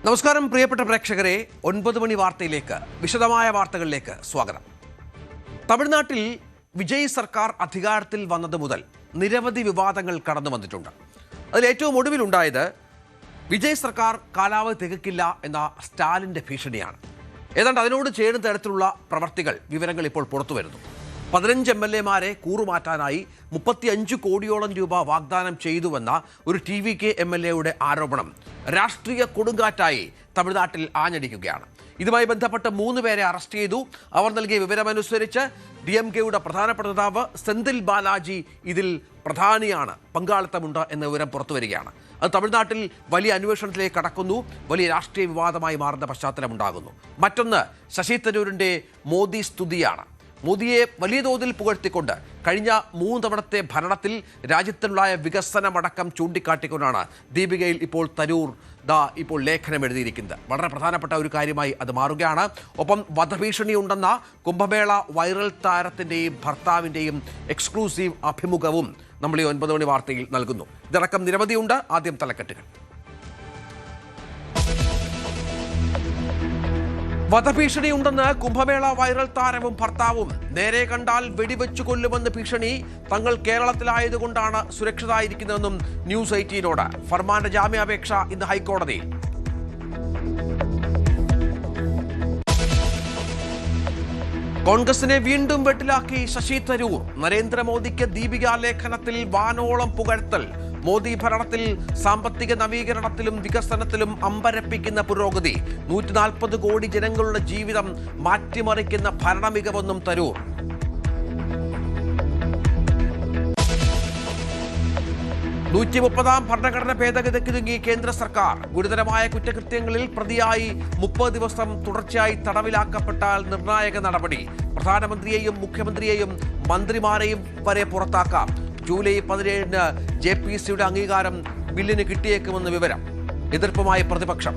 നമസ്കാരം പ്രിയപ്പെട്ട പ്രേക്ഷകരെ, 9 മണി വാർത്തയിലേക്ക്, വിശദമായ വാർത്തകളിലേക്ക് സ്വാഗതം. തമിഴ്നാട്ടിൽ വിജയ് സർക്കാർ അധികാരത്തിൽ വന്നത് മുതൽ നിരവധി വിവാദങ്ങൾ കടന്നു വന്നിട്ടുണ്ട്. അതിൽ ഏറ്റവും ഒടുവിലുണ്ടായത് വിജയ് സർക്കാർ കാലാവധി തികക്കില്ല എന്ന സ്റ്റാലിൻ്റെ ഭീഷണിയാണ്. ഏതാണ്ട് അതിനോട് ചേരുന്ന തരത്തിലുള്ള പ്രവർത്തികൾ, വിവരങ്ങൾ ഇപ്പോൾ പുറത്തു വരുന്നു. 15 MLA-മാരെ കൂറുമാറ്റാനായി 35 കോടിയോളം രൂപ വാഗ്ദാനം ചെയ്തുവെന്ന ഒരു TVK MLA-യുടെ ആരോപണം രാഷ്ട്രീയ കൊടുങ്കാറ്റായി തമിഴ്നാട്ടിൽ ആഞ്ഞടിക്കുകയാണ്. ഇതുമായി ബന്ധപ്പെട്ട് 3 പേരെ അറസ്റ്റ് ചെയ്തു. അവർ നൽകിയ വിവരമനുസരിച്ച് DMK-യുടെ പ്രധാനപ്പെട്ട നേതാവ് സെന്തിൽ ബാലാജി ഇതിൽ പ്രധാനിയാണ്, പങ്കാളിത്തമുണ്ട് എന്ന വിവരം പുറത്തു വരികയാണ്. അത് തമിഴ്നാട്ടിൽ വലിയ അന്വേഷണത്തിലേക്ക് കടക്കുന്നു, വലിയ രാഷ്ട്രീയ വിവാദമായി മാറുന്ന പശ്ചാത്തലമുണ്ടാകുന്നു. മറ്റൊന്ന് ശശി തരൂരിൻ്റെ മോദി സ്തുതിയാണ്. മോദിയെ വലിയ തോതിൽ പുകഴ്ത്തിക്കൊണ്ട് കഴിഞ്ഞ 3 തവണത്തെ ഭരണത്തിൽ രാജ്യത്തിനുണ്ടായ വികസനമടക്കം ചൂണ്ടിക്കാട്ടിക്കൊണ്ടാണ് ദീപികയിൽ ഇപ്പോൾ തരൂർ ഇപ്പോൾ ലേഖനം എഴുതിയിരിക്കുന്നത്. വളരെ പ്രധാനപ്പെട്ട ഒരു കാര്യമായി അത് മാറുകയാണ്. ഒപ്പം വധഭീഷണി ഉണ്ടെന്ന കുംഭമേള വൈറൽ താരത്തിൻ്റെയും ഭർത്താവിൻ്റെയും എക്സ്ക്ലൂസീവ് അഭിമുഖവും നമ്മൾ ഈ 9 മണി വാർത്തയിൽ നൽകുന്നു. ഇതടക്കം നിരവധിയുണ്ട്. ആദ്യം തലക്കെട്ടുകൾ. വധഭീഷണിയുണ്ടെന്ന് കുംഭമേള വൈറൽ താരവും ഭർത്താവും. നേരെ കണ്ടാൽ വെടിവെച്ചു കൊല്ലുമെന്ന് ഭീഷണി. തങ്ങൾ കേരളത്തിലായതുകൊണ്ടാണ് സുരക്ഷിതരായിരിക്കുന്നതെന്നും ന്യൂസ് 18നോട്. ഫർമാന്റെ ജാമ്യാപേക്ഷ ഇന്ന് ഹൈക്കോടതിയിൽ. കോൺഗ്രസിനെ വീണ്ടും വെട്ടിലാക്കി ശശി തരൂർ. നരേന്ദ്രമോദിക്ക് ദീപിക ലേഖനത്തിൽ വാനോളം പുകഴ്ത്തൽ. മോദി ഭരണത്തിൽ സാമ്പത്തിക നവീകരണത്തിലും വികസനത്തിലും അമ്പരപ്പിക്കുന്ന പുരോഗതി. 140 കോടി ജനങ്ങളുടെ ജീവിതം മാറ്റിമറിക്കുന്ന ഭരണമികവെന്നും തരൂർ. ഭരണഘടന ഭേദഗതിക്ക് കേന്ദ്ര സർക്കാർ. ഗുരുതരമായ കുറ്റകൃത്യങ്ങളിൽ പ്രതിയായി 30 ദിവസം തുടർച്ചയായി തടവിലാക്കപ്പെട്ടാൽ നിർണായക നടപടി. പ്രധാനമന്ത്രിയെയും മുഖ്യമന്ത്രിയെയും മന്ത്രിമാരെയും വരെ പുറത്താക്കാം. ജൂലൈ 17-ന് JPC-യുടെ അംഗീകാരം ബില്ലിന് കിട്ടിയേക്കുമെന്ന് വിവരം. എതിർപ്പുമായി പ്രതിപക്ഷം.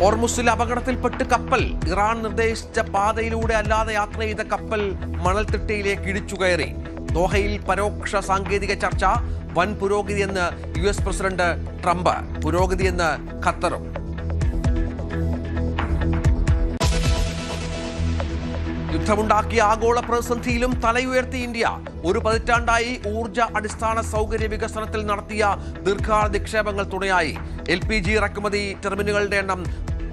ഹോർമുസിൽ അപകടത്തിൽപ്പെട്ട് കപ്പൽ. ഇറാൻ നിർദ്ദേശിച്ച പാതയിലൂടെ അല്ലാതെ യാത്ര ചെയ്ത കപ്പൽ മണൽത്തിട്ടയിലേക്ക് ഇടിച്ചു കയറി. ദോഹയിൽ പരോക്ഷ സാങ്കേതിക ചർച്ച. വൻ പുരോഗതിയെന്ന് US പ്രസിഡന്റ് ട്രംപ്. പുരോഗതിയെന്ന് ഖത്തറും. യുദ്ധമുണ്ടാക്കിയ ആഗോള പ്രതിസന്ധിയിലും തലയുയർത്തി ഇന്ത്യ. 1 പതിറ്റാണ്ടായി ഊർജ അടിസ്ഥാന സൗകര്യ വികസനത്തിൽ നടത്തിയ ദീർഘകാല നിക്ഷേപങ്ങൾ തുണയായി. LPG ഇറക്കുമതി ടെർമിനലുകളുടെ എണ്ണം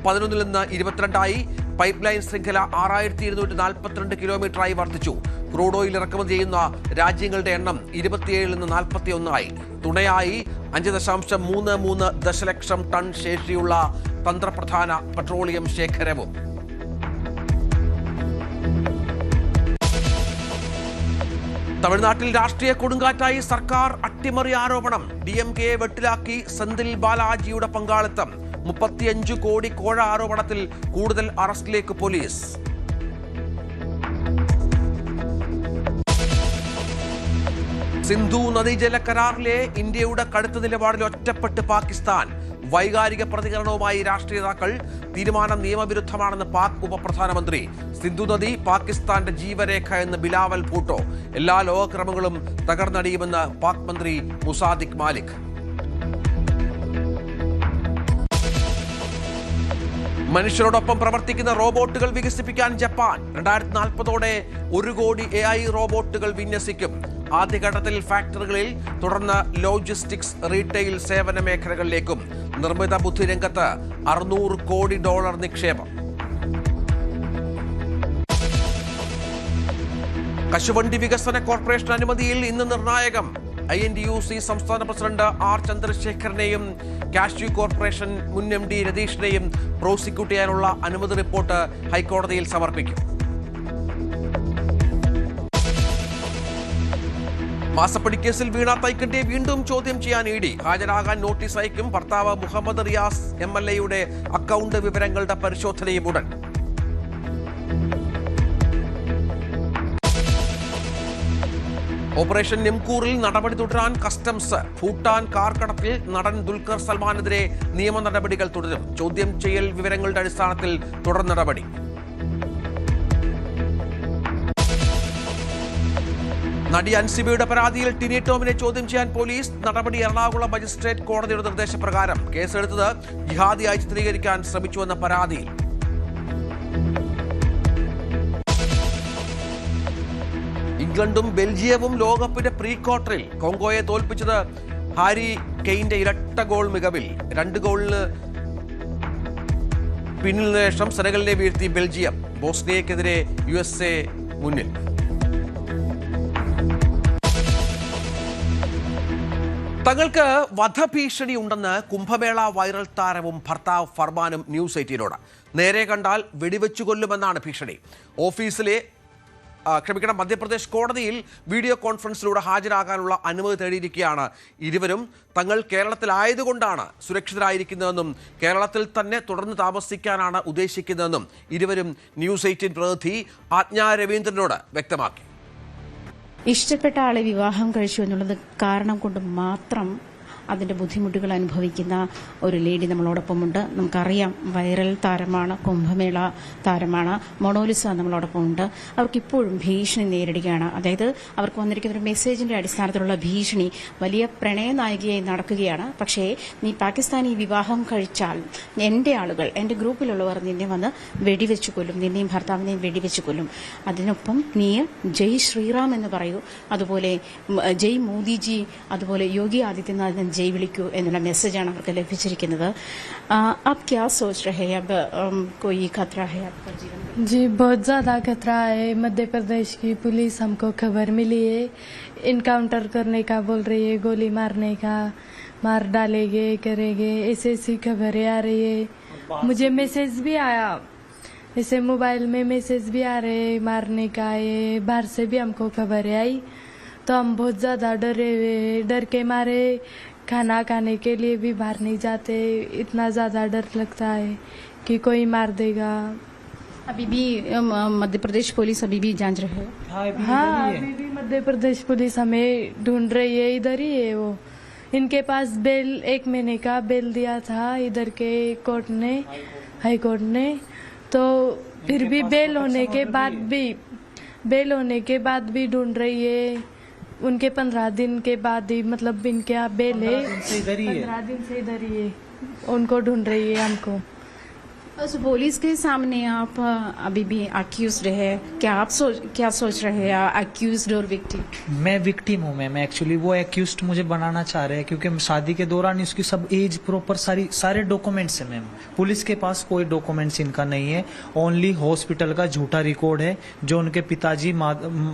11-ൽ നിന്ന് 22-ആയി. പൈപ്പ് ലൈൻ ശൃംഖല 6242 കിലോമീറ്ററായി വർദ്ധിച്ചു. ക്രൂഡ് ഓയിൽ ഇറക്കുമതി ചെയ്യുന്ന രാജ്യങ്ങളുടെ എണ്ണം 27-ൽ നിന്ന് 41-ആയി. തുണയായി 5.33 ദശലക്ഷം ടൺ ശേഷിയുള്ള തന്ത്രപ്രധാന പെട്രോളിയം ശേഖരവും. തമിഴ്നാട്ടിൽ രാഷ്ട്രീയ കൊടുങ്കാറ്റായി സർക്കാർ അട്ടിമറി ആരോപണം. DMK-യെ വെട്ടിലാക്കി സെന്തിൽ ബാലാജിയുടെ പങ്കാളിത്തം. 35 കോടി കോഴ ആരോപണത്തിൽ കൂടുതൽ അറസ്റ്റിലേക്ക് പോലീസ്. സിന്ധു നദീജല കരാറിലെ ഇന്ത്യയുടെ കടുത്ത നിലപാടിൽ ഒറ്റപ്പെട്ട് പാകിസ്ഥാൻ. വൈകാരിക പ്രതികരണവുമായി രാഷ്ട്രീയ നേതാക്കൾ. തീരുമാനം നിയമവിരുദ്ധമാണെന്ന് പാക് ഉപപ്രധാനമന്ത്രി. സിന്ധു നദി പാകിസ്ഥാന്റെ ജീവരേഖ എന്ന് ബിലാവൽ ഭൂട്ടോ. എല്ലാ ലോകക്രമങ്ങളും തകർന്നടിയുമെന്ന് പാക് മന്ത്രി മുസാദിഖ് മാലിക്. മനുഷ്യരോടൊപ്പം പ്രവർത്തിക്കുന്ന റോബോട്ടുകൾ വികസിപ്പിക്കാൻ ജപ്പാൻ. 2040-ഓടെ 1 കോടി AI റോബോട്ടുകൾ വിന്യസിക്കും. ആദ്യഘട്ടത്തിൽ ഫാക്ടറികളിൽ, തുടർന്ന് ലോജിസ്റ്റിക്സ്, റീറ്റെയിൽ സേവന മേഖലകളിലേക്കും. നിർമ്മിത ബുദ്ധി രംഗത്ത് $600 കോടി നിക്ഷേപം. കശുവണ്ടി വികസന കോർപ്പറേഷൻ അനുമതിയിൽ ഇന്ന് നിർണായകം. INTUC സംസ്ഥാന പ്രസിഡന്റ് R ചന്ദ്രശേഖരനെയും കാഷ്യൂ കോർപ്പറേഷൻ മുൻ MD രതീഷിനെയും പ്രോസിക്യൂട്ട് ചെയ്യാനുള്ള അനുമതി റിപ്പോർട്ട് ഹൈക്കോടതിയിൽ സമർപ്പിക്കും. മാസപ്പടിക്കേസിൽ വീണ തൈക്കണ്ടെ വീണ്ടും ചോദ്യം ചെയ്യാൻ ED. ഹാജരാകാൻ നോട്ടീസ് അയക്കും. ഭർത്താവ് മുഹമ്മദ് റിയാസ് MLA-യുടെ അക്കൗണ്ട് വിവരങ്ങളുടെ പരിശോധനയും ഉടൻ. ഓപ്പറേഷൻ നിംകൂറിൽ നടപടി തുടരാൻ കസ്റ്റംസ്. ഭൂട്ടാൻ കാർ കടത്തിൽ നടൻ ദുൽഖർ സൽമാനെതിരെ നിയമ നടപടികൾ തുടരും. ചോദ്യം ചെയ്യൽ വിവരങ്ങളുടെ അടിസ്ഥാനത്തിൽ തുടർ നടപടി. നടി അൻസിബയുടെ പരാതിയിൽ ടിനി ടോമിനെ ചോദ്യം ചെയ്യാൻ പോലീസ് നടപടി. എറണാകുളം മജിസ്ട്രേറ്റ് കോടതിയുടെ നിർദ്ദേശപ്രകാരം കേസെടുത്തത് ജിഹാദിയായി ചിത്രീകരിക്കാൻ ശ്രമിച്ചുവെന്ന പരാതിയിൽ. ഇംഗ്ലണ്ടും ബെൽജിയവും ലോകകപ്പിന്റെ പ്രീ ക്വാർട്ടറിൽ കോങ്കോയെ തോൽപ്പിച്ചത് ഹാരി കെയ്ന്റെ ഇരട്ട ഗോൾ മികവിൽ. 2 ഗോളിന് പിന്നിൽ ശേഷം സെനഗലിനെ വീഴ്ത്തി ബെൽജിയം. ബോസ്നിയക്കെതിരെ USA മുന്നിൽ. തങ്ങൾക്ക് വധഭീഷണി ഉണ്ടെന്ന് കുംഭമേള വൈറൽ താരവും ഭർത്താവ് ഫർമാനും ന്യൂസ് 18നോട്. നേരെ കണ്ടാൽ വെടിവെച്ചു കൊല്ലുമെന്നാണ് ഭീഷണി. മധ്യപ്രദേശ് കോടതിയിൽ വീഡിയോ കോൺഫറൻസിലൂടെ ഹാജരാകാനുള്ള അനുമതി തേടിയിരിക്കുകയാണ് ഇരുവരും. തങ്ങൾ കേരളത്തിലായതുകൊണ്ടാണ് സുരക്ഷിതരായിരിക്കുന്നതെന്നും കേരളത്തിൽ തന്നെ തുടർന്ന് താമസിക്കാനാണ് ഉദ്ദേശിക്കുന്നതെന്നും ഇരുവരും ന്യൂസ് 18 പ്രതിനിധി ആജ്ഞ രവീന്ദ്രനോട് വ്യക്തമാക്കി. ഇഷ്ടപ്പെട്ട ആളെ വിവാഹം കഴിച്ചു എന്നുള്ളത് കാരണം കൊണ്ട് മാത്രം അതിൻ്റെ ബുദ്ധിമുട്ടുകൾ അനുഭവിക്കുന്ന ഒരു ലേഡി നമ്മളോടൊപ്പമുണ്ട്. നമുക്കറിയാം, വൈറൽ താരമാണ്, കുംഭമേള താരമാണ്, മൊണോലിസ നമ്മളോടൊപ്പമുണ്ട്. അവർക്കിപ്പോഴും ഭീഷണി നേരിടുകയാണ്. അതായത് അവർക്ക് വന്നിരിക്കുന്ന ഒരു മെസ്സേജിൻ്റെ അടിസ്ഥാനത്തിലുള്ള ഭീഷണി. വലിയ പ്രണയനായികയായി നടക്കുകയാണ്. പക്ഷേ നീ പാകിസ്ഥാനി വിവാഹം കഴിച്ചാൽ എൻ്റെ ആളുകൾ, എൻ്റെ ഗ്രൂപ്പിലുള്ളവർ നിന്നെ വന്ന് വെടിവെച്ചു കൊല്ലും, നിന്നെയും ഭർത്താവിനെയും വെടിവെച്ചു കൊല്ലും. അതിനൊപ്പം നീ ജയ് ശ്രീറാം എന്ന് പറയൂ, അതുപോലെ ജയ് മോദിജി, അതുപോലെ യോഗി ആദിത്യനാഥ് जय विलिकू എന്നുള്ള മെസ്സേജാണ് അവർക്ക് ലഭിച്ചിരിക്കുന്നത്. आप क्या सोच रहे हैं? अब कोई खतरा है आपका जीवन में? जी, बहुत ज़्यादा खतरा है. मध्य प्रदेश की पुलिस हमको खबर मिली है, इनकाउंटर करने का बोल रही है, गोली मारने का, मार डालेंगे, करेंगे, ऐसी खबरें आ रही है. मुझे मैसेज भी आया, ऐसे मोबाइल में मैसेज भी आ रहे मारने का. ये बाहर से भी हमको खबरें आई, तो हम बहुत ज़्यादा डरे हुए, डर के मारे खाना खाने के लिए भी बाहर नहीं जाते. इतना ज़्यादा डर लगता है कि कोई मार देगा. अभी भी मध्य प्रदेश पुलिस अभी भी जांच रही है? हाँ, अभी भी मध्य प्रदेश पुलिस हमें ढूंढ रही है. इधर ही है वो. इनके पास बेल 1 महीने का बेल दिया था इधर के कोर्ट ने, हाई कोर्ट ने. तो फिर भी बेल होने के बाद भी ढूंढ रही है. उनके 15 दिन के बाद ही, मतलब इनके यहाँ बेल है, 15 दिन से इधर ही है. उनको ढूंढ रही है हमको. उस पुलिस के सामने आप अभी भी अक्यूज्ड है. क्या सोच रहे हैं अक्यूज्ड और विक्टिम? मैं विक्टिम हूँ मैम. एक्चुअली वो अक्यूज्ड मुझे बनाना चाह रहे हैं क्योंकि शादी के दौरान इसकी सब एज प्रॉपर सारे डॉक्यूमेंट्स हैं मैम. पुलिस के पास कोई डॉक्यूमेंट्स इनका नहीं है. ओनली हॉस्पिटल का झूठा रिकॉर्ड है जो उनके पिताजी,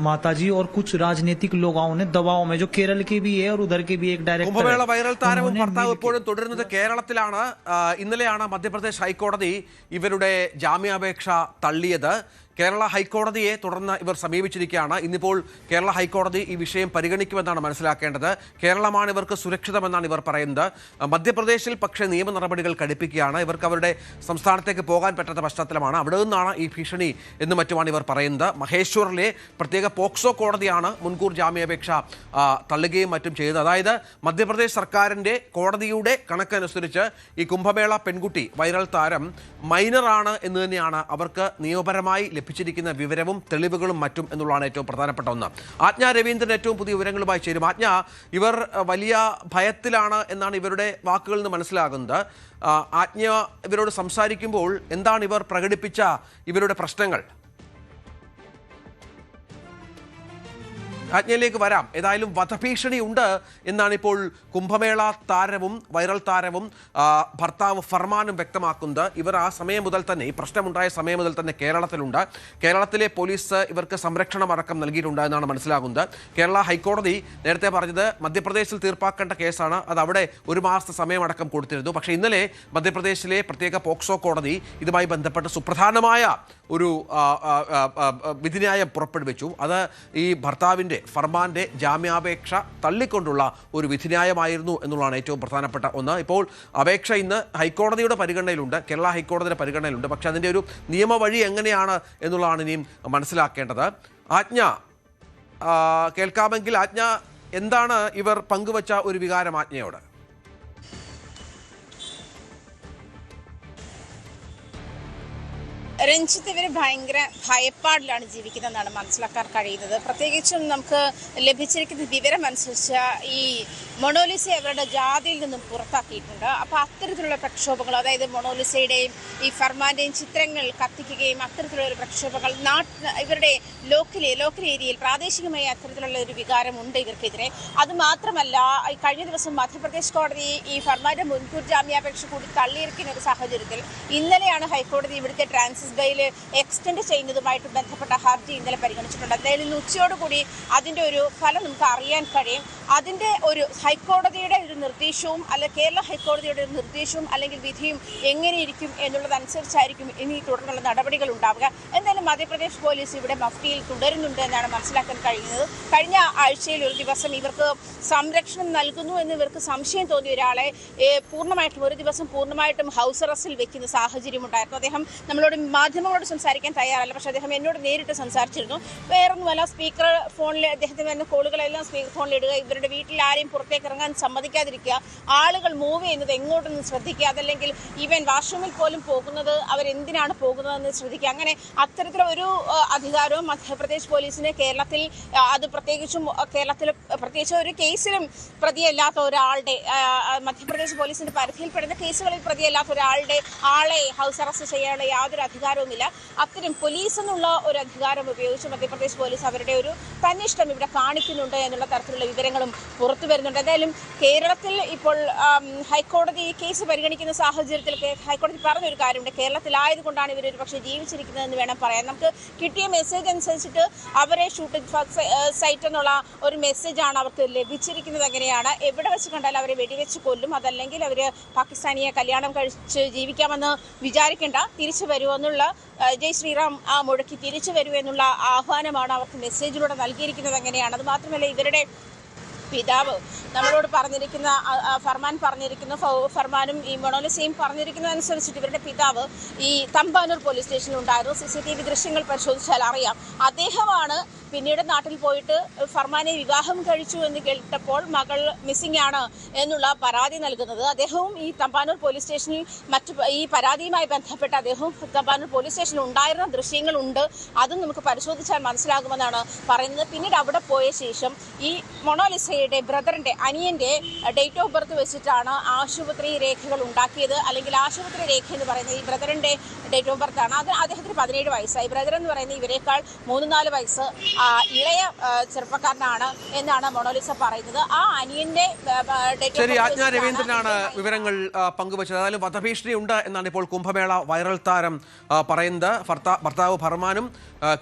माताजी और कुछ राजनीतिक लोगों ने दबाव में, जो केरल के भी है और उधर के भी एक डायरेक्टर. കുംഭമേള വൈറൽ താരവും ഭർത്താവും ഇപ്പോഴും തുടരുന്നത് കേരളത്തിലാണ്. ഇന്നലെയാണ് മധ്യപ്രദേശ് ഹൈക്കോടതി ഇവരുടെ ജാമ്യാപേക്ഷ തള്ളിയത്. കേരള ഹൈക്കോടതിയെ തുടർന്ന് ഇവർ സമീപിച്ചിരിക്കുകയാണ്. ഇന്നിപ്പോൾ കേരള ഹൈക്കോടതി ഈ വിഷയം പരിഗണിക്കുമെന്നാണ് മനസ്സിലാക്കേണ്ടത്. കേരളമാണ് ഇവർക്ക് സുരക്ഷിതമെന്നാണ് ഇവർ പറയുന്നത്. മധ്യപ്രദേശിൽ പക്ഷേ നിയമ നടപടികൾ കടുപ്പിക്കുകയാണ്. ഇവർക്ക് അവരുടെ സംസ്ഥാനത്തേക്ക് പോകാൻ പറ്റാത്ത പശ്ചാത്തലമാണ്. അവിടെ നിന്നാണ് ഈ ഭീഷണി എന്ന് മറ്റുമാണ് ഇവർ പറയുന്നത്. മഹേശ്വറിലെ പ്രത്യേക പോക്സോ കോടതിയാണ് മുൻകൂർ ജാമ്യാപേക്ഷ തള്ളുകയും മറ്റും ചെയ്തത്. അതായത് മധ്യപ്രദേശ് സർക്കാരിൻ്റെ കോടതിയുടെ കണക്കനുസരിച്ച് ഈ കുംഭമേള പെൺകുട്ടി, വൈറൽ താരം മൈനറാണ് എന്ന് തന്നെയാണ് അവർക്ക് നിയമപരമായി ലഭിച്ചിരിക്കുന്ന വിവരവും തെളിവുകളും മറ്റും എന്നുള്ളതാണ് ഏറ്റവും പ്രധാനപ്പെട്ട ഒന്ന്. ആജ്ഞ രവീന്ദ്രൻ ഏറ്റവും പുതിയ വിവരങ്ങളുമായി ചേരും. ആജ്ഞ, ഇവർ വലിയ ഭയത്തിലാണ് എന്നാണ് ഇവരുടെ വാക്കുകളിൽ നിന്ന് മനസ്സിലാകുന്നത്. ആജ്ഞ ഇവരോട് സംസാരിക്കുമ്പോൾ എന്താണ് ഇവർ പ്രകടിപ്പിച്ച ഇവരുടെ പ്രശ്നങ്ങൾ? ആജ്ഞയിലേക്ക് വരാം. ഏതായാലും വധഭീഷണി ഉണ്ട് എന്നാണ് ഇപ്പോൾ കുംഭമേള താരവും വൈറൽ താരവും ഭർത്താവ് ഫർമാനും വ്യക്തമാക്കുന്നത്. ഇവർ ആ സമയം മുതൽ തന്നെ, ഈ പ്രശ്നമുണ്ടായ സമയം മുതൽ തന്നെ കേരളത്തിലുണ്ട്. കേരളത്തിലെ പോലീസ് ഇവർക്ക് സംരക്ഷണം അടക്കം നൽകിയിട്ടുണ്ട് എന്നാണ് മനസ്സിലാകുന്നത്. കേരള ഹൈക്കോടതി നേരത്തെ പറഞ്ഞത് മധ്യപ്രദേശിൽ തീർപ്പാക്കേണ്ട കേസാണ്, അത് അവിടെ 1 മാസത്തെ സമയമടക്കം കൊടുത്തിരുന്നു. പക്ഷേ ഇന്നലെ മധ്യപ്രദേശിലെ പ്രത്യേക പോക്സോ കോടതി ഇതുമായി ബന്ധപ്പെട്ട് സുപ്രധാനമായ ഒരു വിധിന്യായം പുറപ്പെടുവിച്ചു. അത് ഈ ഭർത്താവിൻ്റെ ഫർമാന്റെ ജാമ്യാപേക്ഷ തള്ളിക്കൊണ്ടുള്ള ഒരു വിധിന്യായമായിരുന്നു എന്നുള്ളതാണ് ഏറ്റവും പ്രധാനപ്പെട്ട ഒന്ന്. ഇപ്പോൾ അപേക്ഷ ഇന്ന് ഹൈക്കോടതിയുടെ പരിഗണനയിലുണ്ട്, കേരള ഹൈക്കോടതിയുടെ പരിഗണനയിലുണ്ട്. പക്ഷേ അതിൻ്റെ ഒരു നിയമവഴി എങ്ങനെയാണ് എന്നുള്ളതാണ് ഇനിയും മനസ്സിലാക്കേണ്ടത്. ആജ്ഞ കേൾക്കാമെങ്കിൽ ആജ്ഞ, എന്താണ് ഇവർ പങ്കുവച്ച ഒരു വികാരം ആജ്ഞയോട്? രഞ്ജിത്ത് ഇവർ ഭയങ്കര ഭയപ്പാടിലാണ് ജീവിക്കുന്നതെന്നാണ് മനസ്സിലാക്കാൻ കഴിയുന്നത്. പ്രത്യേകിച്ചും നമുക്ക് ലഭിച്ചിരിക്കുന്ന വിവരം അനുസരിച്ച് ഈ മൊണോലിസയെ അവരുടെ ജാതിയിൽ നിന്നും പുറത്താക്കിയിട്ടുണ്ട്. അപ്പോൾ അത്തരത്തിലുള്ള പ്രക്ഷോഭങ്ങൾ, അതായത് മൊണോലിസയുടെയും ഈ ഫർമാന്റെയും ചിത്രങ്ങൾ കത്തിക്കുകയും അത്തരത്തിലുള്ള ഒരു പ്രക്ഷോഭങ്ങൾ ഇവരുടെ ലോക്കൽ ഏരിയയിൽ പ്രാദേശികമായി അത്തരത്തിലുള്ള ഒരു വികാരമുണ്ട് ഇവർക്കെതിരെ. അതുമാത്രമല്ല, കഴിഞ്ഞ ദിവസം മധ്യപ്രദേശ് കോടതി ഈ ഫർമാന്റെ മുൻകൂർ ജാമ്യാപേക്ഷ കൂടി തള്ളിയിരിക്കുന്ന ഒരു സാഹചര്യത്തിൽ ഇന്നലെയാണ് ഹൈക്കോടതി ഇവിടുത്തെ ട്രാൻസിസ് ബെയിൽ എക്സ്റ്റെൻഡ് ചെയ്യുന്നതുമായിട്ട് ബന്ധപ്പെട്ട ഹർജി ഇന്നലെ പരിഗണിച്ചിട്ടുണ്ട്. എന്തായാലും ഇന്ന് ഉച്ചയോടുകൂടി അതിന്റെ ഒരു ഫലം നമുക്ക് അറിയാൻ കഴിയും. അതിന്റെ ഒരു ഹൈക്കോടതിയുടെ ഒരു നിർദ്ദേശവും കേരള ഹൈക്കോടതിയുടെ ഒരു നിർദ്ദേശവും അല്ലെങ്കിൽ വിധിയും എങ്ങനെയിരിക്കും എന്നുള്ളതനുസരിച്ചായിരിക്കും ഇനി തുടർന്നുള്ള നടപടികൾ ഉണ്ടാവുക. എന്തായാലും മധ്യപ്രദേശ് പോലീസ് ഇവിടെ മഫ്റ്റിയിൽ തുടരുന്നുണ്ട് എന്നാണ് മനസ്സിലാക്കാൻ കഴിയുന്നത്. കഴിഞ്ഞ ആഴ്ചയിൽ ഒരു ദിവസം ഇവർക്ക് സംരക്ഷണം നൽകുന്നു എന്ന് ഇവർക്ക് സംശയം തോന്നിയ ഒരാളെ ഒരു ദിവസം പൂർണ്ണമായിട്ടും ഹൗസ് അറസ്റ്റിൽ വെക്കുന്ന സാഹചര്യം ഉണ്ടായിരുന്നു. അദ്ദേഹം മാധ്യമങ്ങളോട് സംസാരിക്കാൻ തയ്യാറല്ല, പക്ഷേ അദ്ദേഹം എന്നോട് നേരിട്ട് സംസാരിച്ചിരുന്നു. വേറൊന്നുമല്ല, സ്പീക്കർ ഫോണിൽ അദ്ദേഹത്തിന് വരുന്ന കോളുകളെല്ലാം സ്പീക്കർ ഫോണിൽ ഇടുക, ഇവരുടെ വീട്ടിൽ ആരെയും പുറത്തേക്ക് ഇറങ്ങാൻ സമ്മതിക്കാതിരിക്കുക, ആളുകൾ മൂവ് ചെയ്യുന്നത് എങ്ങോട്ടൊന്നും ശ്രദ്ധിക്കുക, അതല്ലെങ്കിൽ ഈവൻ വാഷ്റൂമിൽ പോലും പോകുന്നത് അവരെന്തിനാണ് പോകുന്നതെന്ന് ശ്രദ്ധിക്കുക. അങ്ങനെ അത്തരത്തിലൊരു അധികാരവും മധ്യപ്രദേശ് പോലീസിന് കേരളത്തിൽ, അത് പ്രത്യേകിച്ച് ഒരു കേസിലും പ്രതിയല്ലാത്ത ഒരാളുടെ, മധ്യപ്രദേശ് പോലീസിന്റെ പരിധിയിൽപ്പെടുന്ന കേസുകളിൽ പ്രതിയല്ലാത്ത ആളെ ഹൗസ് അറസ്റ്റ് ചെയ്യാനുള്ള യാതൊരു അധികാരവുമില്ല. അത്തരം പോലീസ് എന്നുള്ള ഒരു അധികാരം ഉപയോഗിച്ച് മധ്യപ്രദേശ് പോലീസ് അവരുടെ ഒരു തന്നിഷ്ടം ഇവിടെ കാണിക്കുന്നുണ്ട് എന്നുള്ള തരത്തിലുള്ള വിവരങ്ങളും പുറത്തു വരുന്നുണ്ട്. എന്തായാലും കേരളത്തിൽ ഇപ്പോൾ ഹൈക്കോടതി ഈ കേസ് പരിഗണിക്കുന്ന സാഹചര്യത്തിൽ ഹൈക്കോടതി പറഞ്ഞൊരു കാര്യമുണ്ട്, കേരളത്തിലായതുകൊണ്ടാണ് ഇവർ ഒരു പക്ഷേ ജീവിച്ചിരിക്കുന്നതെന്ന് വേണം പറയാൻ. നമുക്ക് കിട്ടിയ മെസ്സേജ് അനുസരിച്ചിട്ട് അവരെ ഷൂട്ടിംഗ് സൈറ്റ് എന്നുള്ള ഒരു മെസ്സേജാണ് അവർക്ക് ലഭിച്ചിരിക്കുന്നത്. എങ്ങനെയാണ്, എവിടെ വെച്ച് കണ്ടാലും അവരെ വെടിവെച്ച് കൊല്ലും, അതല്ലെങ്കിൽ അവർ പാകിസ്ഥാനിയെ കല്യാണം കഴിച്ച് ജീവിക്കാമെന്ന് വിചാരിക്കേണ്ട, തിരിച്ചു വരുമെന്നുള്ള ജയ് ശ്രീറാം മുഴക്കി തിരിച്ചു വരൂ എന്നുള്ള ആഹ്വാനമാണ് അവർക്ക് മെസ്സേജിലൂടെ നൽകിയിരിക്കുന്നത്. എങ്ങനെയാണ്, അത് മാത്രമല്ല ഇവരുടെ പിതാവ് നമ്മളോട് പറഞ്ഞിരിക്കുന്ന, ഫർമാനും ഈ മൊണോലിസയും പറഞ്ഞിരിക്കുന്നതനുസരിച്ചിട്ട് ഇവരുടെ പിതാവ് ഈ തമ്പാനൂർ പോലീസ് സ്റ്റേഷനിൽ ഉണ്ടായിരുന്നു. CCTV ദൃശ്യങ്ങൾ പരിശോധിച്ചാൽ അറിയാം. അദ്ദേഹമാണ് പിന്നീട് നാട്ടിൽ പോയിട്ട് ഫർമാനെ വിവാഹം കഴിച്ചു എന്ന് കേട്ടപ്പോൾ മകൾ മിസ്സിംഗ് ആണ് എന്നുള്ള പരാതി നൽകുന്നത്. അദ്ദേഹവും ഈ തമ്പാനൂർ പോലീസ് സ്റ്റേഷനിൽ ഈ പരാതിയുമായി ബന്ധപ്പെട്ട് അദ്ദേഹവും തമ്പാനൂർ പോലീസ് സ്റ്റേഷനിൽ ഉണ്ടായിരുന്ന ദൃശ്യങ്ങളുണ്ട്, അതും നമുക്ക് പരിശോധിച്ചാൽ മനസ്സിലാകുമെന്നാണ് പറയുന്നത്. പിന്നീട് അവിടെ പോയ ശേഷം ഈ മൊണോലിസയുടെ ബ്രദറിന്റെ, അനിയന്റെ ഡേറ്റ് ഓഫ് ബർത്ത് വെച്ചിട്ടാണ് ആശുപത്രി രേഖകൾ ഉണ്ടാക്കിയത്. അല്ലെങ്കിൽ ആശുപത്രി രേഖ എന്ന് പറയുന്നത് ഈ ബ്രദറിന്റെ ഡേറ്റ് ഓഫ് ബർത്ത് ആണ്. അത് അദ്ദേഹത്തിന് 17 വയസ്സായി. ബ്രദർ എന്ന് പറയുന്നത് ഇവരെക്കാൾ 3-4 വയസ്സ് ഇളയ ചെറുപ്പക്കാരനാണ് എന്നാണ് മൊണോലിസ പറയുന്നത്. ആ അനിയന്റെ ശരി, ആജ്ഞ രവീന്ദ്രനാണ് വിവരങ്ങൾ പങ്കുവച്ചത്. ഏതായാലും വധഭീഷണി ഉണ്ട് എന്നാണ് ഇപ്പോൾ കുംഭമേള വൈറൽ താരം പറയുന്നത്. ഭർത്താവ് ഫർമാനും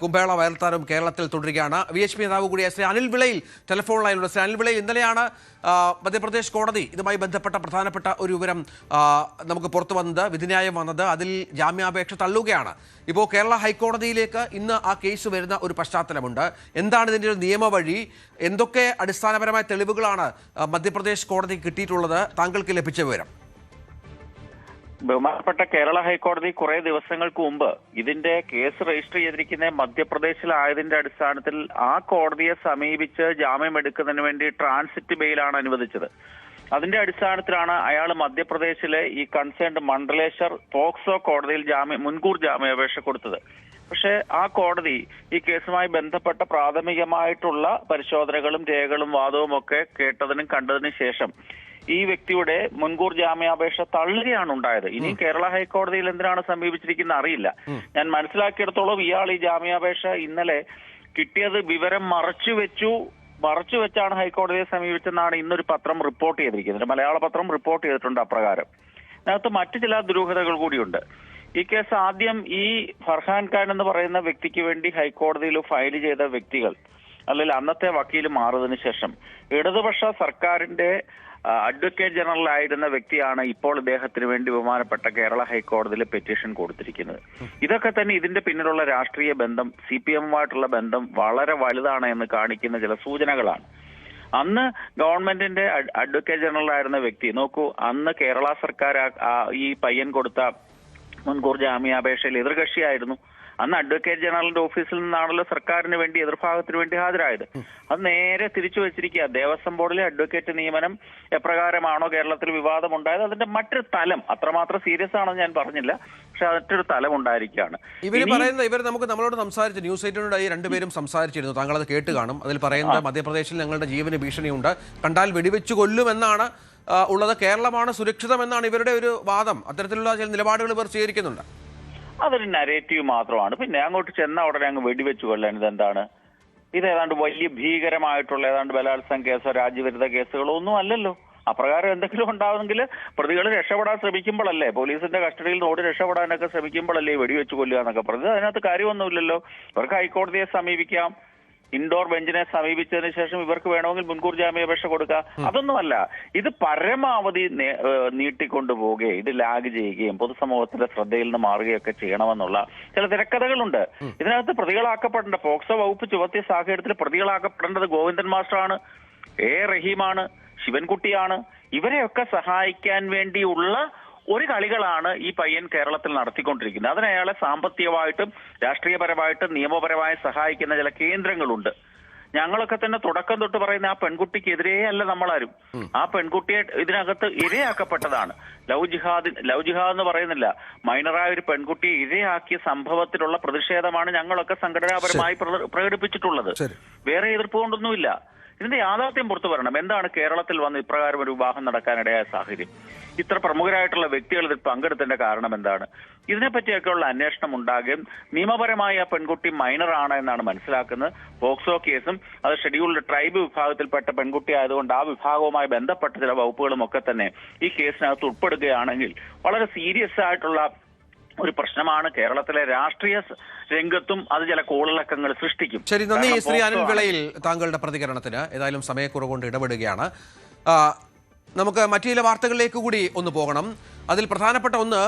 കുംഭമേള വൈറൽ താരവും കേരളത്തിൽ തുടരുകയാണ്. VHP നേതാവ് കൂടിയ ശ്രീ അനിൽ വിളയിൽ ടെലിഫോൺ ലൈനിലുള്ള. ശ്രീ അനിൽ വിളയിൽ, ഇന്നലെയാണ് മധ്യപ്രദേശ് കോടതി ഇതുമായി ബന്ധപ്പെട്ട പ്രധാനപ്പെട്ട ഒരു വിവരം നമുക്ക് പുറത്തു വന്നത്, വിധിന്യായം വന്നത്. അതിൽ ജാമ്യാപേക്ഷ തള്ളുകയാണ്. ഇപ്പോൾ കേരള ഹൈക്കോടതിയിലേക്ക് ഇന്ന് ആ കേസ് വരുന്ന ഒരു പശ്ചാത്തലമുണ്ട്. എന്താണ് ഇതിൻ്റെ ഒരു നിയമവഴി? എന്തൊക്കെ അടിസ്ഥാനപരമായ തെളിവുകളാണ് മധ്യപ്രദേശ് കോടതിക്ക് കിട്ടിയിട്ടുള്ളത്? താങ്കൾക്ക് ലഭിച്ച വിവരം? ബഹുമാനപ്പെട്ട കേരള ഹൈക്കോടതി കുറെ ദിവസങ്ങൾക്ക് മുമ്പ് ഇതിന്റെ കേസ് രജിസ്റ്റർ ചെയ്തിരിക്കുന്ന മധ്യപ്രദേശിലായതിന്റെ അടിസ്ഥാനത്തിൽ ആ കോടതിയെ സമീപിച്ച് ജാമ്യം എടുക്കുന്നതിന് വേണ്ടി ട്രാൻസിറ്റ് ബെയിലാണ് അനുവദിച്ചത്. അതിന്റെ അടിസ്ഥാനത്തിലാണ് അയാൾ മധ്യപ്രദേശിലെ ഈ കൺസേൺഡ് മണ്ഡലേശ്വർ പോക്സോ കോടതിയിൽ മുൻകൂർ ജാമ്യാപേക്ഷ കൊടുത്തത്. പക്ഷെ ആ കോടതി ഈ കേസുമായി ബന്ധപ്പെട്ട പ്രാഥമികമായിട്ടുള്ള പരിശോധനകളും രേഖകളും വാദവും ഒക്കെ കേട്ടതിനും കണ്ടതിനും ശേഷം ഈ വ്യക്തിയുടെ മുൻകൂർ ജാമ്യാപേക്ഷ തള്ളുകയാണ് ഉണ്ടായത്. ഇനി കേരള ഹൈക്കോടതിയിൽ എന്തിനാണ് സമീപിച്ചിരിക്കുന്നത് അറിയില്ല. ഞാൻ മനസ്സിലാക്കിയിടത്തോളം ഇയാൾ ഈ ജാമ്യാപേക്ഷ ഇന്നലെ കിട്ടിയത് വിവരം മറച്ചുവെച്ചാണ് ഹൈക്കോടതിയെ സമീപിച്ചെന്നാണ് ഇന്നൊരു പത്രം റിപ്പോർട്ട് ചെയ്തിരിക്കുന്നത്. മലയാള പത്രം റിപ്പോർട്ട് ചെയ്തിട്ടുണ്ട് അപ്രകാരം. അതിനകത്ത് മറ്റു ചില ദുരൂഹതകൾ കൂടിയുണ്ട്. ഈ കേസ് ആദ്യം ഈ ഫർഹാൻ ഖാൻ എന്ന് പറയുന്ന വ്യക്തിക്ക് വേണ്ടി ഹൈക്കോടതിയിൽ ഫയൽ ചെയ്ത വ്യക്തികൾ, അല്ലെങ്കിൽ അന്നത്തെ വക്കീൽ മാറിയതിനു ശേഷം ഇടതുപക്ഷ സർക്കാരിന്റെ അഡ്വക്കേറ്റ് ജനറൽ ആയിരുന്ന വ്യക്തിയാണ് ഇപ്പോൾ ഇദ്ദേഹത്തിന് വേണ്ടി ബഹുമാനപ്പെട്ട കേരള ഹൈക്കോടതിയിൽ പെറ്റീഷൻ കൊടുത്തിരിക്കുന്നത്. ഇതൊക്കെ തന്നെ ഇതിന്റെ പിന്നിലുള്ള രാഷ്ട്രീയ ബന്ധം, CPM-ഉമായിട്ടുള്ള ബന്ധം വളരെ വലുതാണ് എന്ന് കാണിക്കുന്ന ചില സൂചനകളാണ്. അന്ന് ഗവൺമെന്റിന്റെ അഡ്വക്കേറ്റ് ജനറൽ ആയിരുന്ന വ്യക്തി നോക്കൂ, അന്ന് കേരള സർക്കാർ ഈ പയ്യൻ കൊടുത്ത മുൻകൂർ ജാമ്യാപേക്ഷയിൽ എതിർകക്ഷിയായിരുന്നു. അന്ന് അഡ്വക്കേറ്റ് ജനറലിന്റെ ഓഫീസിൽ നിന്നാണല്ലോ സർക്കാരിന് വേണ്ടി എതിർഭാഗത്തിന് വേണ്ടി ഹാജരായത്. അത് നേരെ തിരിച്ചു വെച്ചിരിക്കുക. ദേവസ്വം ബോർഡിലെ അഡ്വക്കേറ്റ് നിയമനം എപ്രകാരമാണോ കേരളത്തിൽ വിവാദം ഉണ്ടായത് അതിന്റെ മറ്റൊരു തലം, അത്രമാത്രം സീരിയസ് ആണെന്ന് ഞാൻ പറഞ്ഞില്ല, പക്ഷെ മറ്റൊരു തലം ഉണ്ടായിരിക്കുകയാണ്. ഇവർ നമ്മളോട് സംസാരിച്ചു, ന്യൂസ് എയ്റ്റിനോട് ഈ രണ്ടുപേരും സംസാരിച്ചിരുന്നു, താങ്കൾ അത് കേട്ട് കാണും. അതിൽ പറയുന്നത് മധ്യപ്രദേശിൽ ഞങ്ങളുടെ ജീവന് ഭീഷണിയുണ്ട്, കണ്ടാൽ വെടിവെച്ചു കൊല്ലുമെന്നാണ് ഉള്ളത്, കേരളമാണ് സുരക്ഷിതമെന്നാണ് ഇവരുടെ ഒരു വാദം. അത്തരത്തിലുള്ള ചില നിലപാടുകൾ ഇവർ സ്വീകരിക്കുന്നുണ്ട്. അതൊരു നരേറ്റീവ് മാത്രമാണ്. പിന്നെ അങ്ങോട്ട് ചെന്ന ഉടനെ അങ്ങ് വെടിവെച്ചു കൊല്ലാൻ ഇതെന്താണ്? ഇത് ഏതാണ്ട് വലിയ ഭീകരമായിട്ടുള്ള ഏതാണ്ട് ബലാത്സംഗ കേസോ രാജ്യവിരുദ്ധ കേസുകളോ ഒന്നും അല്ലല്ലോ. അപ്രകാരം എന്തെങ്കിലും ഉണ്ടാവുമെങ്കിൽ പ്രതികൾ രക്ഷപ്പെടാൻ ശ്രമിക്കുമ്പോഴല്ലേ, പോലീസിന്റെ കസ്റ്റഡിയിൽ നിന്ന് ഓടി രക്ഷപ്പെടാനൊക്കെ ശ്രമിക്കുമ്പോഴല്ലേ വെടിവെച്ച് കൊല്ലുക എന്നൊക്കെ പറഞ്ഞത്. അതിനകത്ത് കാര്യമൊന്നുമില്ലല്ലോ. ഇവർക്ക് ഹൈക്കോടതിയെ സമീപിക്കാം, ഇൻഡോർ ബെഞ്ചിനെ സമീപിച്ചതിന് ശേഷം ഇവർക്ക് വേണമെങ്കിൽ മുൻകൂർ ജാമ്യാപേക്ഷ കൊടുക്കാം. അതൊന്നുമല്ല, ഇത് പരമാവധി നീട്ടിക്കൊണ്ടു പോവുകയും ഇത് ലാഗ് ചെയ്യുകയും പൊതുസമൂഹത്തിന്റെ ശ്രദ്ധയിൽ നിന്ന് മാറുകയൊക്കെ ചെയ്യണമെന്നുള്ള ചില തിരക്കഥകളുണ്ട്. ഇതിനകത്ത് പ്രതികളാക്കപ്പെടേണ്ട പോക്സോ വകുപ്പ് ചുമത്തിയ സാഹചര്യത്തിൽ പ്രതികളാക്കപ്പെടേണ്ടത് ഗോവിന്ദൻ മാസ്റ്ററാണ്, റഹീമാണ്, ശിവൻകുട്ടിയാണ്. ഇവരെയൊക്കെ സഹായിക്കാൻ വേണ്ടിയുള്ള ഒരു കളികളാണ് ഈ പയ്യൻ കേരളത്തിൽ നടത്തിക്കൊണ്ടിരിക്കുന്നത്. അതിന് അയാളെ സാമ്പത്തികമായിട്ടും രാഷ്ട്രീയപരമായിട്ടും നിയമപരമായി സഹായിക്കുന്ന ചില കേന്ദ്രങ്ങളുണ്ട്. ഞങ്ങളൊക്കെ തന്നെ തുടക്കം തൊട്ട് പറയുന്ന ആ പെൺകുട്ടിക്കെതിരേ അല്ല നമ്മളാരും. ആ പെൺകുട്ടിയെ ഇതിനകത്ത് ഇരയാക്കപ്പെട്ടതാണ്. ലവ് ജിഹാദ് എന്ന് പറയുന്നില്ല, മൈനറായ ഒരു പെൺകുട്ടിയെ ഇരയാക്കിയ സംഭവത്തിലുള്ള പ്രതിഷേധമാണ് ഞങ്ങളൊക്കെ സംഘടനാപരമായി പ്രകടിപ്പിച്ചിട്ടുള്ളത്. വേറെ എതിർപ്പ് കൊണ്ടൊന്നുമില്ല. ഇതിന്റെ യാഥാർത്ഥ്യം പുറത്തു വരണം. എന്താണ് കേരളത്തിൽ വന്ന് ഇപ്രകാരം ഒരു വിവാഹം നടക്കാനിടയായ സാഹചര്യം? ഇത്ര പ്രമുഖരായിട്ടുള്ള വ്യക്തികൾ ഇതിൽ പങ്കെടുത്തതിന്റെ കാരണം എന്താണ്? ഇതിനെപ്പറ്റിയൊക്കെയുള്ള അന്വേഷണം ഉണ്ടാകുകയും നിയമപരമായി ആ പെൺകുട്ടി മൈനറാണ് എന്നാണ് മനസ്സിലാക്കുന്നത്. പോക്സോ കേസും അത് ഷെഡ്യൂൾഡ് ട്രൈബ് വിഭാഗത്തിൽപ്പെട്ട പെൺകുട്ടി ആയതുകൊണ്ട് ആ വിഭാഗവുമായി ബന്ധപ്പെട്ട ചില വകുപ്പുകളും ഒക്കെ തന്നെ ഈ കേസിനകത്ത് ഉൾപ്പെടുകയാണെങ്കിൽ വളരെ സീരിയസ് ആയിട്ടുള്ള ഒരു പ്രശ്നമാണ്. കേരളത്തിലെ രാഷ്ട്രീയ രംഗത്തും അത് ചില കോളിളക്കങ്ങൾ സൃഷ്ടിക്കും. ശരി, നന്ദി ശ്രീ അനിൽ വിളയിൽ താങ്കളുടെ പ്രതികരണത്തിന്. ഏതായാലും സമയക്കുറവ് കൊണ്ട് ഇടപെടുകയാണ്. നമുക്ക് മറ്റു ചില വാർത്തകളിലേക്ക് കൂടി ഒന്ന് പോകണം. അതിൽ പ്രധാനപ്പെട്ട ഒന്ന്,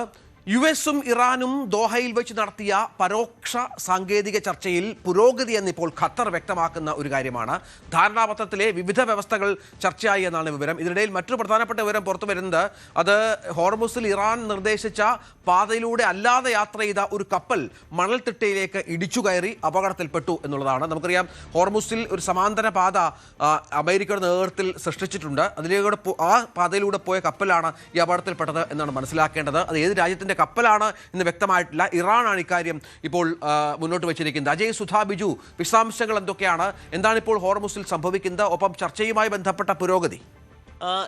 യുഎസും ഇറാനും ദോഹയിൽ വെച്ച് നടത്തിയ പരോക്ഷ സാങ്കേതിക ചർച്ചയിൽ പുരോഗതി എന്നിപ്പോൾ ഖത്തർ വ്യക്തമാക്കുന്ന ഒരു കാര്യമാണ്. ധാരണാപത്രത്തിലെ വിവിധ വ്യവസ്ഥകൾ ചർച്ചയായി എന്നാണ് വിവരം. ഇതിനിടയിൽ മറ്റൊരു പ്രധാനപ്പെട്ട വിവരം പുറത്തു വരുന്നത്, അത് ഹോർമുസിൽ ഇറാൻ നിർദ്ദേശിച്ച പാതയിലൂടെ അല്ലാതെ യാത്ര ചെയ്ത ഒരു കപ്പൽ മണൽത്തിട്ടയിലേക്ക് ഇടിച്ചു കയറി അപകടത്തിൽപ്പെട്ടു എന്നുള്ളതാണ്. നമുക്കറിയാം, ഹോർമുസിൽ ഒരു സമാന്തര പാത അമേരിക്കയുടെ നേതൃത്വത്തിൽ സൃഷ്ടിച്ചിട്ടുണ്ട്. അതിലൂടെ ആ പാതയിലൂടെ പോയ കപ്പലാണ് ഈ അപകടത്തിൽപ്പെട്ടത് എന്നാണ് മനസ്സിലാക്കേണ്ടത്. അത് ഏത് രാജ്യത്തിന്റെ കപ്പലാണ് എന്ന് വ്യക്തമായിട്ടില്ല. ഇറാനാണ് ഇക്കാര്യം ഇപ്പോൾ മുന്നോട്ട് വെച്ചിരിക്കുന്നത്. അജയ് സുധാ ബിജു, വിശദാംശങ്ങൾ എന്തൊക്കെയാണ്? എന്താണ് ഇപ്പോൾ ഹോർമുസിൽ സംഭവിക്കുന്നത്? ഒപ്പം ചർച്ചയുമായി ബന്ധപ്പെട്ട പുരോഗതി.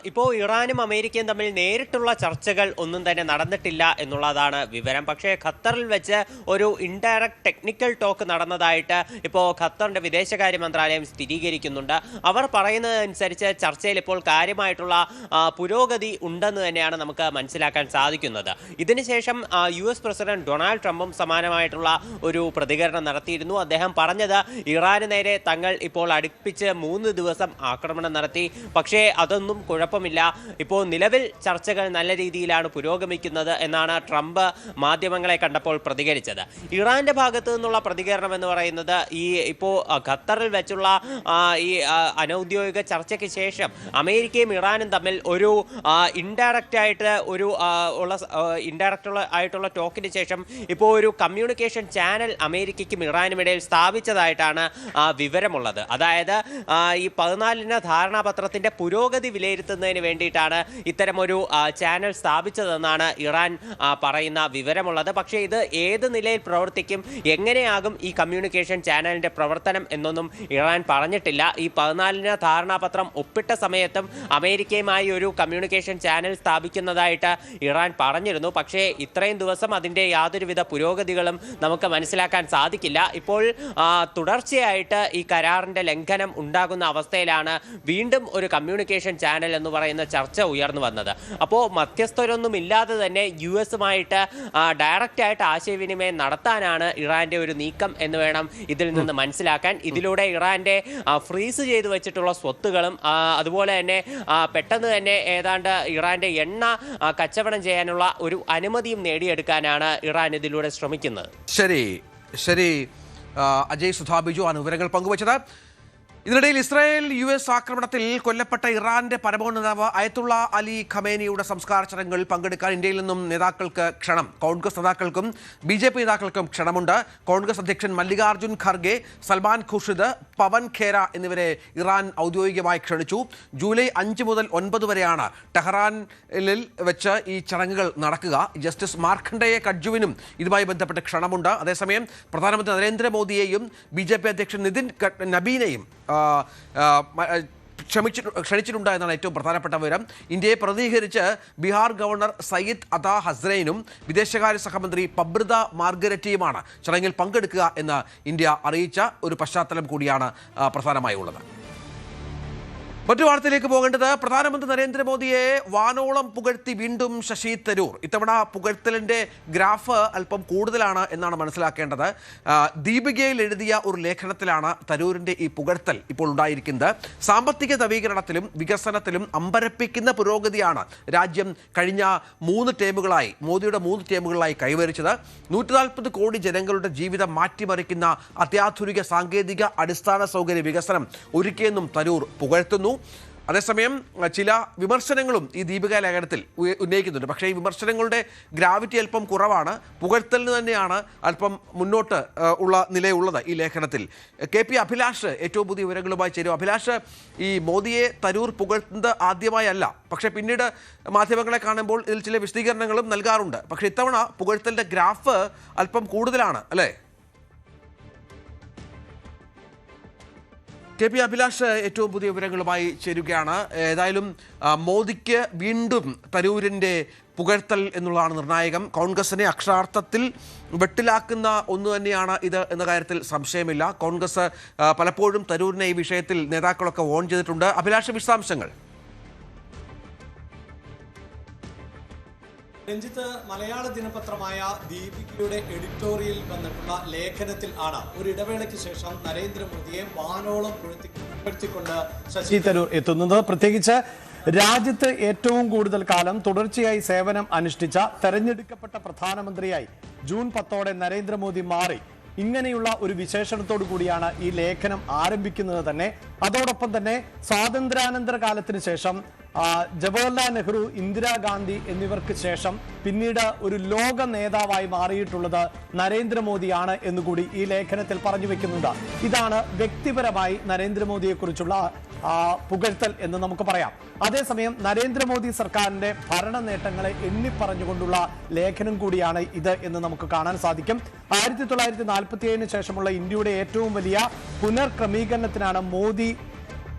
ഇപ്പോൾ ഇറാനും അമേരിക്കയും തമ്മിൽ നേരിട്ടുള്ള ചർച്ചകൾ ഒന്നും തന്നെ നടന്നിട്ടില്ല എന്നുള്ളതാണ് വിവരം. പക്ഷേ ഖത്തറിൽ വെച്ച് ഒരു ഇൻഡയറക്റ്റ് ടെക്നിക്കൽ ടോക്ക് നടന്നതായിട്ട് ഇപ്പോൾ ഖത്തറിൻ്റെ വിദേശകാര്യ മന്ത്രാലയം സ്ഥിരീകരിക്കുന്നുണ്ട്. അവർ പറയുന്നതനുസരിച്ച് ചർച്ചയിൽ ഇപ്പോൾ കാര്യമായിട്ടുള്ള പുരോഗതി ഉണ്ടെന്ന് തന്നെയാണ് നമുക്ക് മനസ്സിലാക്കാൻ സാധിക്കുന്നത്. ഇതിനുശേഷം US പ്രസിഡന്റ് ഡൊണാൾഡ് ട്രംപും സമാനമായിട്ടുള്ള ഒരു പ്രതികരണം നടത്തിയിരുന്നു. അദ്ദേഹം പറഞ്ഞത്, ഇറാന് നേരെ തങ്ങൾ ഇപ്പോൾ അടുപ്പിച്ച് 3 ദിവസം ആക്രമണം നടത്തി, പക്ഷേ അതൊന്നും കുഴപ്പമില്ല, ഇപ്പോൾ നിലവിൽ ചർച്ചകൾ നല്ല രീതിയിലാണ് പുരോഗമിക്കുന്നത് എന്നാണ് ട്രംപ് മാധ്യമങ്ങളെ കണ്ടപ്പോൾ പ്രതികരിച്ചത്. ഇറാന്റെ ഭാഗത്തു നിന്നുള്ള പ്രതികരണം എന്ന് പറയുന്നത്, ഇപ്പോൾ ഖത്തറിൽ വെച്ചുള്ള ഈ അനൗദ്യോഗിക ചർച്ചയ്ക്ക് ശേഷം അമേരിക്കയും ഇറാനും തമ്മിൽ ഒരു ഇൻഡയറക്റ്റ് ആയിട്ടുള്ള ടോക്കിന് ശേഷം ഇപ്പോൾ ഒരു കമ്മ്യൂണിക്കേഷൻ ചാനൽ അമേരിക്കയ്ക്കും ഇറാനും ഇടയിൽ സ്ഥാപിച്ചതായിട്ടാണ് വിവരമുള്ളത്. അതായത് ഈ 14 ധാരണാപത്രത്തിന്റെ പുരോഗതി വിലയിരുത്തുന്നതിന് വേണ്ടിയിട്ടാണ് ഇത്തരമൊരു ചാനൽ സ്ഥാപിച്ചതെന്നാണ് ഇറാൻ പറയുന്ന വിവരമുള്ളത്. പക്ഷേ ഇത് ഏത് നിലയിൽ പ്രവർത്തിക്കും, എങ്ങനെയാകും ഈ കമ്മ്യൂണിക്കേഷൻ ചാനലിന്റെ പ്രവർത്തനം എന്നൊന്നും ഇറാൻ പറഞ്ഞിട്ടില്ല. ഈ 14 ധാരണാപത്രം ഒപ്പിട്ട സമയത്തും അമേരിക്കയുമായി ഒരു കമ്മ്യൂണിക്കേഷൻ ചാനൽ സ്ഥാപിക്കുന്നതായിട്ട് ഇറാൻ പറഞ്ഞിരുന്നു. പക്ഷേ ഇത്രയും ദിവസം അതിൻ്റെ യാതൊരുവിധ പുരോഗതികളും നമുക്ക് മനസ്സിലാക്കാൻ സാധിക്കില്ല. ഇപ്പോൾ തുടർച്ചയായിട്ട് ഈ കരാറിന്റെ ലംഘനം ഉണ്ടാകുന്ന അവസ്ഥയിലാണ് വീണ്ടും ഒരു കമ്മ്യൂണിക്കേഷൻ ചാനൽ എന്ന് പറയുന്ന ചർച്ച ഉയർന്നു വന്നത്. അപ്പോൾ മധ്യസ്ഥരൊന്നും ഇല്ലാതെ തന്നെ US-ഉമായിട്ട് ഡയറക്റ്റ് ആയിട്ട് ആശയവിനിമയം നടത്താനാണ് ഇറാന്റെ ഒരു നീക്കം എന്ന് വേണം ഇതിൽ നിന്ന് മനസ്സിലാക്കാൻ. ഇതിലൂടെ ഇറാന്റെ ഫ്രീസ് ചെയ്തു വെച്ചിട്ടുള്ള സ്വത്തുകളും അതുപോലെ തന്നെ പെട്ടെന്ന് തന്നെ ഏതാണ്ട് ഇറാന്റെ എണ്ണ കച്ചവടം ചെയ്യാനുള്ള ഒരു അനുമതിയും നേടിയെടുക്കാനാണ് ഇറാൻ ഇതിലൂടെ ശ്രമിക്കുന്നത്. ശരി, അജയ് സുധാ ബിജു ആണ് വിവരങ്ങൾ പങ്കുവച്ചത്. ഇതിനിടയിൽ ഇസ്രായേൽ US ആക്രമണത്തിൽ കൊല്ലപ്പെട്ട ഇറാന്റെ പരമോന്നത നേതാവ് അയത്തുള്ള അലി ഖമേനിയുടെ സംസ്കാര ചടങ്ങുകളിൽ പങ്കെടുക്കാൻ ഇന്ത്യയിൽ നിന്നും നേതാക്കൾക്ക് ക്ഷണം. കോൺഗ്രസ് നേതാക്കൾക്കും BJP നേതാക്കൾക്കും ക്ഷണമുണ്ട്. കോൺഗ്രസ് അധ്യക്ഷൻ മല്ലികാർജുൻ ഖർഗെ, സൽമാൻ ഖുർഷിദ്, പവൻ ഖേര എന്നിവരെ ഇറാൻ ഔദ്യോഗികമായി ക്ഷണിച്ചു. ജൂലൈ 5 മുതൽ 9 വരെയാണ് ടെഹ്റാനിൽ വെച്ച് ഈ ചടങ്ങുകൾ നടക്കുക. ജസ്റ്റിസ് മാർക്കണ്ഡേയ കഡ്ജുവിനും ഇതുമായി ബന്ധപ്പെട്ട് ക്ഷണമുണ്ട്. അതേസമയം പ്രധാനമന്ത്രി നരേന്ദ്രമോദിയെയും BJP അധ്യക്ഷൻ നിതിൻ നബീനെയും ക്ഷണിച്ചിട്ടുണ്ട് എന്നാണ് ഏറ്റവും പ്രധാനപ്പെട്ട വിവരം. ഇന്ത്യയെ പ്രതിനിധീകരിച്ച് ബീഹാർ ഗവർണർ സയ്യിദ് അതാ ഹസ്രൈനും വിദേശകാര്യ സഹമന്ത്രി പബ്രിത മാർഗരറ്റിയുമാണ് ചടങ്ങിൽ പങ്കെടുക്കുക എന്ന് ഇന്ത്യ അറിയിച്ച ഒരു പശ്ചാത്തലം കൂടിയാണ് പ്രധാനമായി ഉള്ളത്. മറ്റു വാർത്തയിലേക്ക് പോകേണ്ടത് പ്രധാനമന്ത്രി നരേന്ദ്രമോദിയെ വാനോളം പുകഴ്ത്തി വീണ്ടും ശശി തരൂർ. ഇത്തവണ പുകഴ്ത്തലിന്റെ ഗ്രാഫ് അല്പം കൂടുതലാണ് എന്നാണ് മനസ്സിലാക്കേണ്ടത്. ദീപികയിൽ എഴുതിയ ഒരു ലേഖനത്തിലാണ് തരൂരിന്റെ ഈ പുകഴ്ത്തൽ ഇപ്പോൾ ഉണ്ടായിരിക്കുന്നത്. സാമ്പത്തിക നവീകരണത്തിലും വികസനത്തിലും അമ്പരപ്പിക്കുന്ന പുരോഗതിയാണ് രാജ്യം കഴിഞ്ഞ 3 ടേമുകളായി മോദിയുടെ 3 ടേമുകളായി കൈവരിച്ചത്. 140 കോടി ജനങ്ങളുടെ ജീവിതം മാറ്റിമറിക്കുന്ന അത്യാധുനിക സാങ്കേതിക അടിസ്ഥാന സൗകര്യ വികസനം ഒരുക്കിയെന്നും തരൂർ പുകഴ്ത്തുന്നു. അതേസമയം ചില വിമർശനങ്ങളും ഈ ദീപിക ലേഖനത്തിൽ ഉന്നയിക്കുന്നുണ്ട്. പക്ഷേ ഈ വിമർശനങ്ങളുടെ ഗ്രാവിറ്റി അല്പം കുറവാണ്. പുകഴ്ത്തലിന് തന്നെയാണ് അല്പം മുന്നോട്ട് ഉള്ള നിലയുള്ളത് ഈ ലേഖനത്തിൽ. KP അഭിലാഷ് ഏറ്റവും പുതിയ വിവരങ്ങളുമായി ചേരും. അഭിലാഷ്, ഈ മോദിയെ തരൂർ പുകഴ്ത്തുന്നത് ആദ്യമായല്ല, പക്ഷേ പിന്നീട് മാധ്യമങ്ങളെ കാണുമ്പോൾ ഇതിൽ ചില വിശദീകരണങ്ങളും നൽകാറുണ്ട്. പക്ഷേ ഇത്തവണ പുകഴ്ത്തലിൻ്റെ ഗ്രാഫ് അല്പം കൂടുതലാണ് അല്ലേ? KP അഭിലാഷ് ഏറ്റവും പുതിയ വിവരങ്ങളുമായി ചേരുകയാണ്. ഏതായാലും മോദിക്ക് വീണ്ടും തരൂരിൻ്റെ പുകഴ്ത്തൽ എന്നുള്ളതാണ് നിർണായകം. കോൺഗ്രസിനെ അക്ഷരാർത്ഥത്തിൽ വെട്ടിലാക്കുന്ന ഒന്ന് തന്നെയാണ് ഇത് എന്ന കാര്യത്തിൽ സംശയമില്ല. കോൺഗ്രസ് പലപ്പോഴും തരൂരിനെ ഈ വിഷയത്തിൽ നേതാക്കളൊക്കെ വോൺ ചെയ്തിട്ടുണ്ട്. അഭിലാഷ്, വിശദാംശങ്ങൾ. രഞ്ജിത്ത്, മലയാള ദിനപത്രമായ ദീപികയുടെ എഡിറ്റോറിയൽ വന്നിട്ടുള്ള ലേഖനത്തിൽ ആണ് ഒരു ഇടവേളയ്ക്ക് ശേഷം നരേന്ദ്രമോദിയെ വാനോളം പുകഴ്ത്തിക്കൊണ്ട് ശശി തരൂർ എത്തുന്നത്. പ്രത്യേകിച്ച് രാജ്യത്ത് ഏറ്റവും കൂടുതൽ കാലം തുടർച്ചയായി സേവനം അനുഷ്ഠിച്ച തെരഞ്ഞെടുക്കപ്പെട്ട പ്രധാനമന്ത്രിയായി ജൂൺ 10 നരേന്ദ്രമോദി മാറി. ഇങ്ങനെയുള്ള ഒരു വിശേഷണത്തോടു കൂടിയാണ് ഈ ലേഖനം ആരംഭിക്കുന്നത് തന്നെ. അതോടൊപ്പം തന്നെ സ്വാതന്ത്ര്യാനന്തര കാലത്തിന് ശേഷം ജവഹർലാൽ നെഹ്റു, ഇന്ദിരാഗാന്ധി എന്നിവർക്ക് ശേഷം പിന്നീട് ഒരു ലോക നേതാവായി മാറിയിട്ടുള്ളത് നരേന്ദ്രമോദിയാണ് എന്നുകൂടി ഈ ലേഖനത്തിൽ പറഞ്ഞു വെക്കുന്നുണ്ട്. ഇതാണ് വ്യക്തിപരമായി നരേന്ദ്രമോദിയെക്കുറിച്ചുള്ള പുകഴ്ത്തൽ എന്ന് നമുക്ക് പറയാം. അതേസമയം നരേന്ദ്രമോദി സർക്കാരിന്റെ ഭരണ നേട്ടങ്ങളെ എണ്ണിപ്പറഞ്ഞുകൊണ്ടുള്ള ലേഖനം കൂടിയാണ് ഇത് എന്ന് നമുക്ക് കാണാൻ സാധിക്കും. 1947 ശേഷമുള്ള ഇന്ത്യയുടെ ഏറ്റവും വലിയ പുനർക്രമീകരണത്തിനാണ് മോദി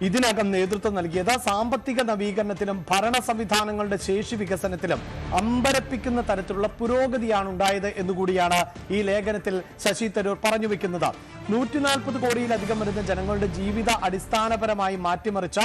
ഇതിനകം നേതൃത്വം നൽകിയത്. സാമ്പത്തിക നവീകരണത്തിലും ഭരണ സംവിധാനങ്ങളുടെ ശേഷി വികസനത്തിലും അമ്പരപ്പിക്കുന്ന തരത്തിലുള്ള പുരോഗതിയാണ് ഉണ്ടായത് എന്നുകൂടിയാണ് ഈ ലേഖനത്തിൽ ശശി തരൂർ പറഞ്ഞു വെക്കുന്നത്. 140 കോടിയിലധികം വരുന്ന ജനങ്ങളുടെ ജീവിത അടിസ്ഥാനപരമായി മാറ്റിമറിച്ച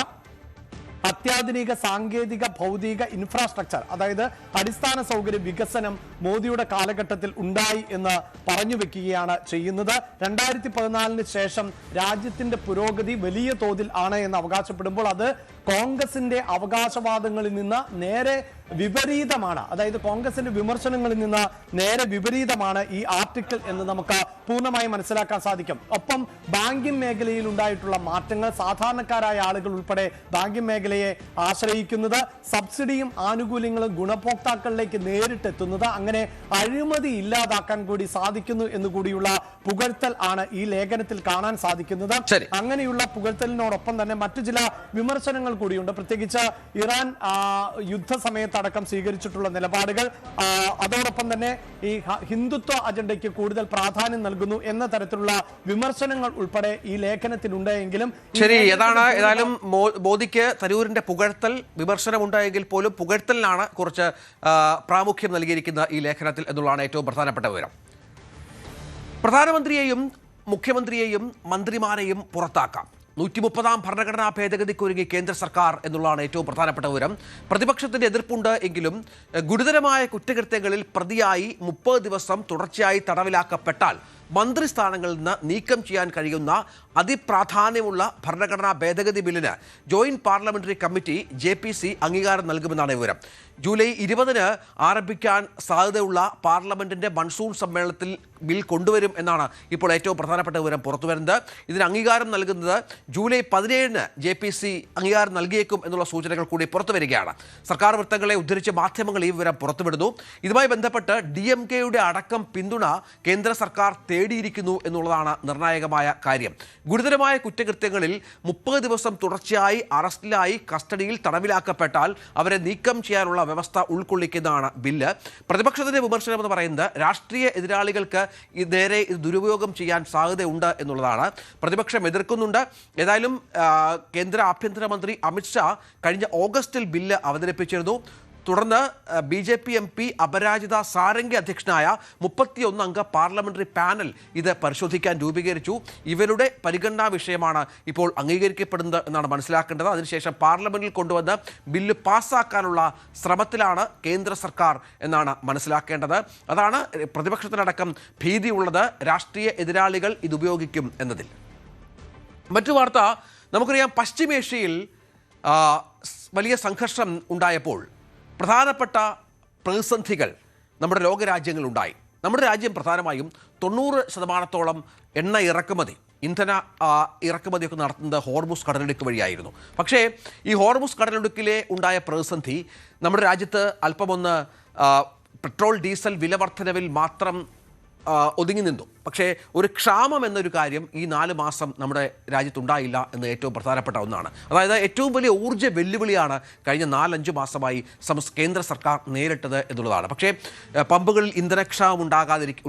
അത്യാധുനിക സാങ്കേതിക ഭൗതിക ഇൻഫ്രാസ്ട്രക്ചർ, അതായത് അടിസ്ഥാന സൗകര്യ വികസനം മോദിയുടെ കാലഘട്ടത്തിൽ ഉണ്ടായി എന്ന് പറഞ്ഞു വെക്കുകയാണ് ചെയ്യുന്നത്. 2014 ശേഷം രാജ്യത്തിന്റെ പുരോഗതി വലിയ തോതിൽ ആണ് എന്ന് അവകാശപ്പെടുമ്പോൾ അത് കോൺഗ്രസിന്റെ അവകാശവാദങ്ങളിൽ നിന്ന് നേരെ വിപരീതമാണ്. അതായത് കോൺഗ്രസിന്റെ വിമർശനങ്ങളിൽ നിന്ന് നേരെ വിപരീതമാണ് ഈ ആർട്ടിക്കിൾ എന്ന് നമുക്ക് പൂർണ്ണമായി മനസ്സിലാക്കാൻ സാധിക്കും. ഒപ്പം ബാങ്കിംഗ് മേഖലയിൽ ഉണ്ടായിട്ടുള്ള മാറ്റങ്ങൾ, സാധാരണക്കാരായ ആളുകൾ ഉൾപ്പെടെ ബാങ്കിംഗ് മേഖലയെ ആശ്രയിക്കുന്നത്, സബ്സിഡിയും ആനുകൂല്യങ്ങളും ഗുണഭോക്താക്കളിലേക്ക് നേരിട്ടെത്തുന്നത്, അങ്ങനെ അഴിമതി ഇല്ലാതാക്കാൻ കൂടി സാധിക്കുന്നു എന്നുകൂടിയുള്ള പുകഴ്ത്തൽ ആണ് ഈ ലേഖനത്തിൽ കാണാൻ സാധിക്കുന്നത്. അങ്ങനെയുള്ള പുകഴ്ത്തലിനോടൊപ്പം തന്നെ മറ്റു ചില വിമർശനങ്ങൾ കൂടിയുണ്ട്. പ്രത്യേകിച്ച് ഇറാൻ യുദ്ധസമയത്തടക്കം സ്വീകരിച്ചിട്ടുള്ള നിലപാടുകൾ, അതോടൊപ്പം തന്നെ ഈ ഹിന്ദുത്വ അജണ്ടയ്ക്ക് കൂടുതൽ പ്രാധാന്യം നൽകുന്നു എന്ന തരത്തിലുള്ള വിമർശനങ്ങൾ ഉൾപ്പെടെ ഈ ലേഖനത്തിലുണ്ടെങ്കിലും ശരി, ഏതായാലും മോദിക്ക് തരൂരിന്റെ പുകഴ്ത്തൽ വിമർശനമുണ്ടായെങ്കിൽ പോലും പുകഴ്ത്തലിനാണ് കുറച്ച് പ്രാമുഖ്യം നൽകിയിരിക്കുന്ന ഈ ലേഖനത്തിൽ എന്നുള്ളതാണ് ഏറ്റവും പ്രധാനപ്പെട്ട വിവരം. പ്രധാനമന്ത്രിയെയും മുഖ്യമന്ത്രിയെയും മന്ത്രിമാരെയും പുറത്താക്കാം. 130ാം ഭരണഘടനാ ഭേദഗതിക്കൊരുങ്ങി കേന്ദ്ര സർക്കാർ എന്നുള്ളതാണ് ഏറ്റവും പ്രധാനപ്പെട്ട വിവരം. പ്രതിപക്ഷത്തിന്റെ എതിർപ്പുണ്ട് എങ്കിലും ഗുരുതരമായ കുറ്റകൃത്യങ്ങളിൽ പ്രതിയായി 30 ദിവസം തുടർച്ചയായി തടവിലാക്കപ്പെട്ടാൽ മന്ത്രിസ്ഥാനങ്ങളിൽ നിന്ന് നീക്കം ചെയ്യാൻ കഴിയുന്ന അതിപ്രാധാന്യമുള്ള ഭരണഘടനാ ഭേദഗതി ബില്ലിന് ജോയിന്റ് പാർലമെന്ററി കമ്മിറ്റി JPC അംഗീകാരം നൽകുമെന്നാണ് വിവരം. ജൂലൈ 20-ന് ആരംഭിക്കാൻ സാധ്യതയുള്ള പാർലമെന്റിന്റെ മൺസൂൺ സമ്മേളനത്തിൽ ബിൽ കൊണ്ടുവരും എന്നാണ് ഇപ്പോൾ ഏറ്റവും പ്രധാനപ്പെട്ട വിവരം പുറത്തുവരുന്നത്. ഇതിന് അംഗീകാരം നൽകുന്നത് ജൂലൈ 17-ന് JPC അംഗീകാരം നൽകിയേക്കും എന്നുള്ള സൂചനകൾ കൂടി പുറത്തു വരികയാണ്. സർക്കാർ വൃത്തങ്ങളെ ഉദ്ധരിച്ച് മാധ്യമങ്ങൾ ഈ വിവരം പുറത്തുവിടുന്നു. ഇതുമായി ബന്ധപ്പെട്ട് DMK-യുടെ അടക്കം പിന്തുണ കേന്ദ്ര സർക്കാർ തേടിയിരിക്കുന്നു എന്നുള്ളതാണ് നിർണായകമായ കാര്യം. ഗുരുതരമായ കുറ്റകൃത്യങ്ങളിൽ 30 ദിവസം തുടർച്ചയായി അറസ്റ്റിലായി കസ്റ്റഡിയിൽ തടവിലാക്കപ്പെട്ടാൽ അവരെ നീക്കം ചെയ്യാനുള്ള വ്യവസ്ഥ ഉൾക്കൊള്ളിക്കുന്നതാണ് ബില്ല്. പ്രതിപക്ഷത്തിന്റെ വിമർശനമെന്ന് പറയുന്നത് രാഷ്ട്രീയ എതിരാളികൾക്ക് നേരെ ഇത് ദുരുപയോഗം ചെയ്യാൻ സാധ്യതയുണ്ട് എന്നുള്ളതാണ്. പ്രതിപക്ഷം എതിർക്കുന്നുണ്ട്. ഏതായാലും കേന്ദ്ര ആഭ്യന്തരമന്ത്രി അമിത്ഷാ കഴിഞ്ഞ ഓഗസ്റ്റിൽ ബില്ല് അവതരിപ്പിച്ചിരുന്നു. തുടർന്ന് BJP MP അപരാജിത സാരംഗി അധ്യക്ഷനായ 31 അംഗ പാർലമെന്ററി പാനൽ ഇത് പരിശോധിക്കാൻ രൂപീകരിച്ചു. ഇവരുടെ പരിഗണനാ വിഷയമാണ് ഇപ്പോൾ അംഗീകരിക്കപ്പെടുന്നത് എന്നാണ് മനസ്സിലാക്കേണ്ടത്. അതിനുശേഷം പാർലമെന്റിൽ കൊണ്ടുവന്ന് ബില്ല് പാസ്സാക്കാനുള്ള ശ്രമത്തിലാണ് കേന്ദ്ര സർക്കാർ എന്നാണ് മനസ്സിലാക്കേണ്ടത്. അതാണ് പ്രതിപക്ഷത്തിനടക്കം ഭീതിയുള്ളത്. രാഷ്ട്രീയ എതിരാളികൾ ഇത് ഉപയോഗിക്കും എന്നതിൽ. മറ്റു വാർത്ത നമുക്കറിയാം, പശ്ചിമേഷ്യയിൽ വലിയ സംഘർഷം ഉണ്ടായപ്പോൾ പ്രധാനപ്പെട്ട പ്രതിസന്ധികൾ നമ്മുടെ ലോകരാജ്യങ്ങളുണ്ടായി. നമ്മുടെ രാജ്യം പ്രധാനമായും 90% എണ്ണ ഇറക്കുമതി, ഇന്ധന ഇറക്കുമതിയൊക്കെ നടത്തുന്നത് ഹോർമുസ് കടലിടുക്ക് വഴിയായിരുന്നു. പക്ഷേ ഈ ഹോർമുസ് കടലിടുക്കിലെ ഉണ്ടായ പ്രതിസന്ധി നമ്മുടെ രാജ്യത്ത് അല്പമൊന്ന് പെട്രോൾ ഡീസൽ വില വർധനവിൽ മാത്രം ഒതുങ്ങി നിന്നു. പക്ഷേ ഒരു ക്ഷാമം എന്നൊരു കാര്യം ഈ 4 മാസം നമ്മുടെ രാജ്യത്തുണ്ടായില്ല എന്ന് ഏറ്റവും പ്രധാനപ്പെട്ട ഒന്നാണ്. അതായത് ഏറ്റവും വലിയ ഊർജ്ജ വെല്ലുവിളിയാണ് കഴിഞ്ഞ 4-5 മാസമായി കേന്ദ്ര സർക്കാർ നേരിട്ടത് എന്നുള്ളതാണ്. പക്ഷേ പമ്പുകളിൽ ഇന്ധനക്ഷാമം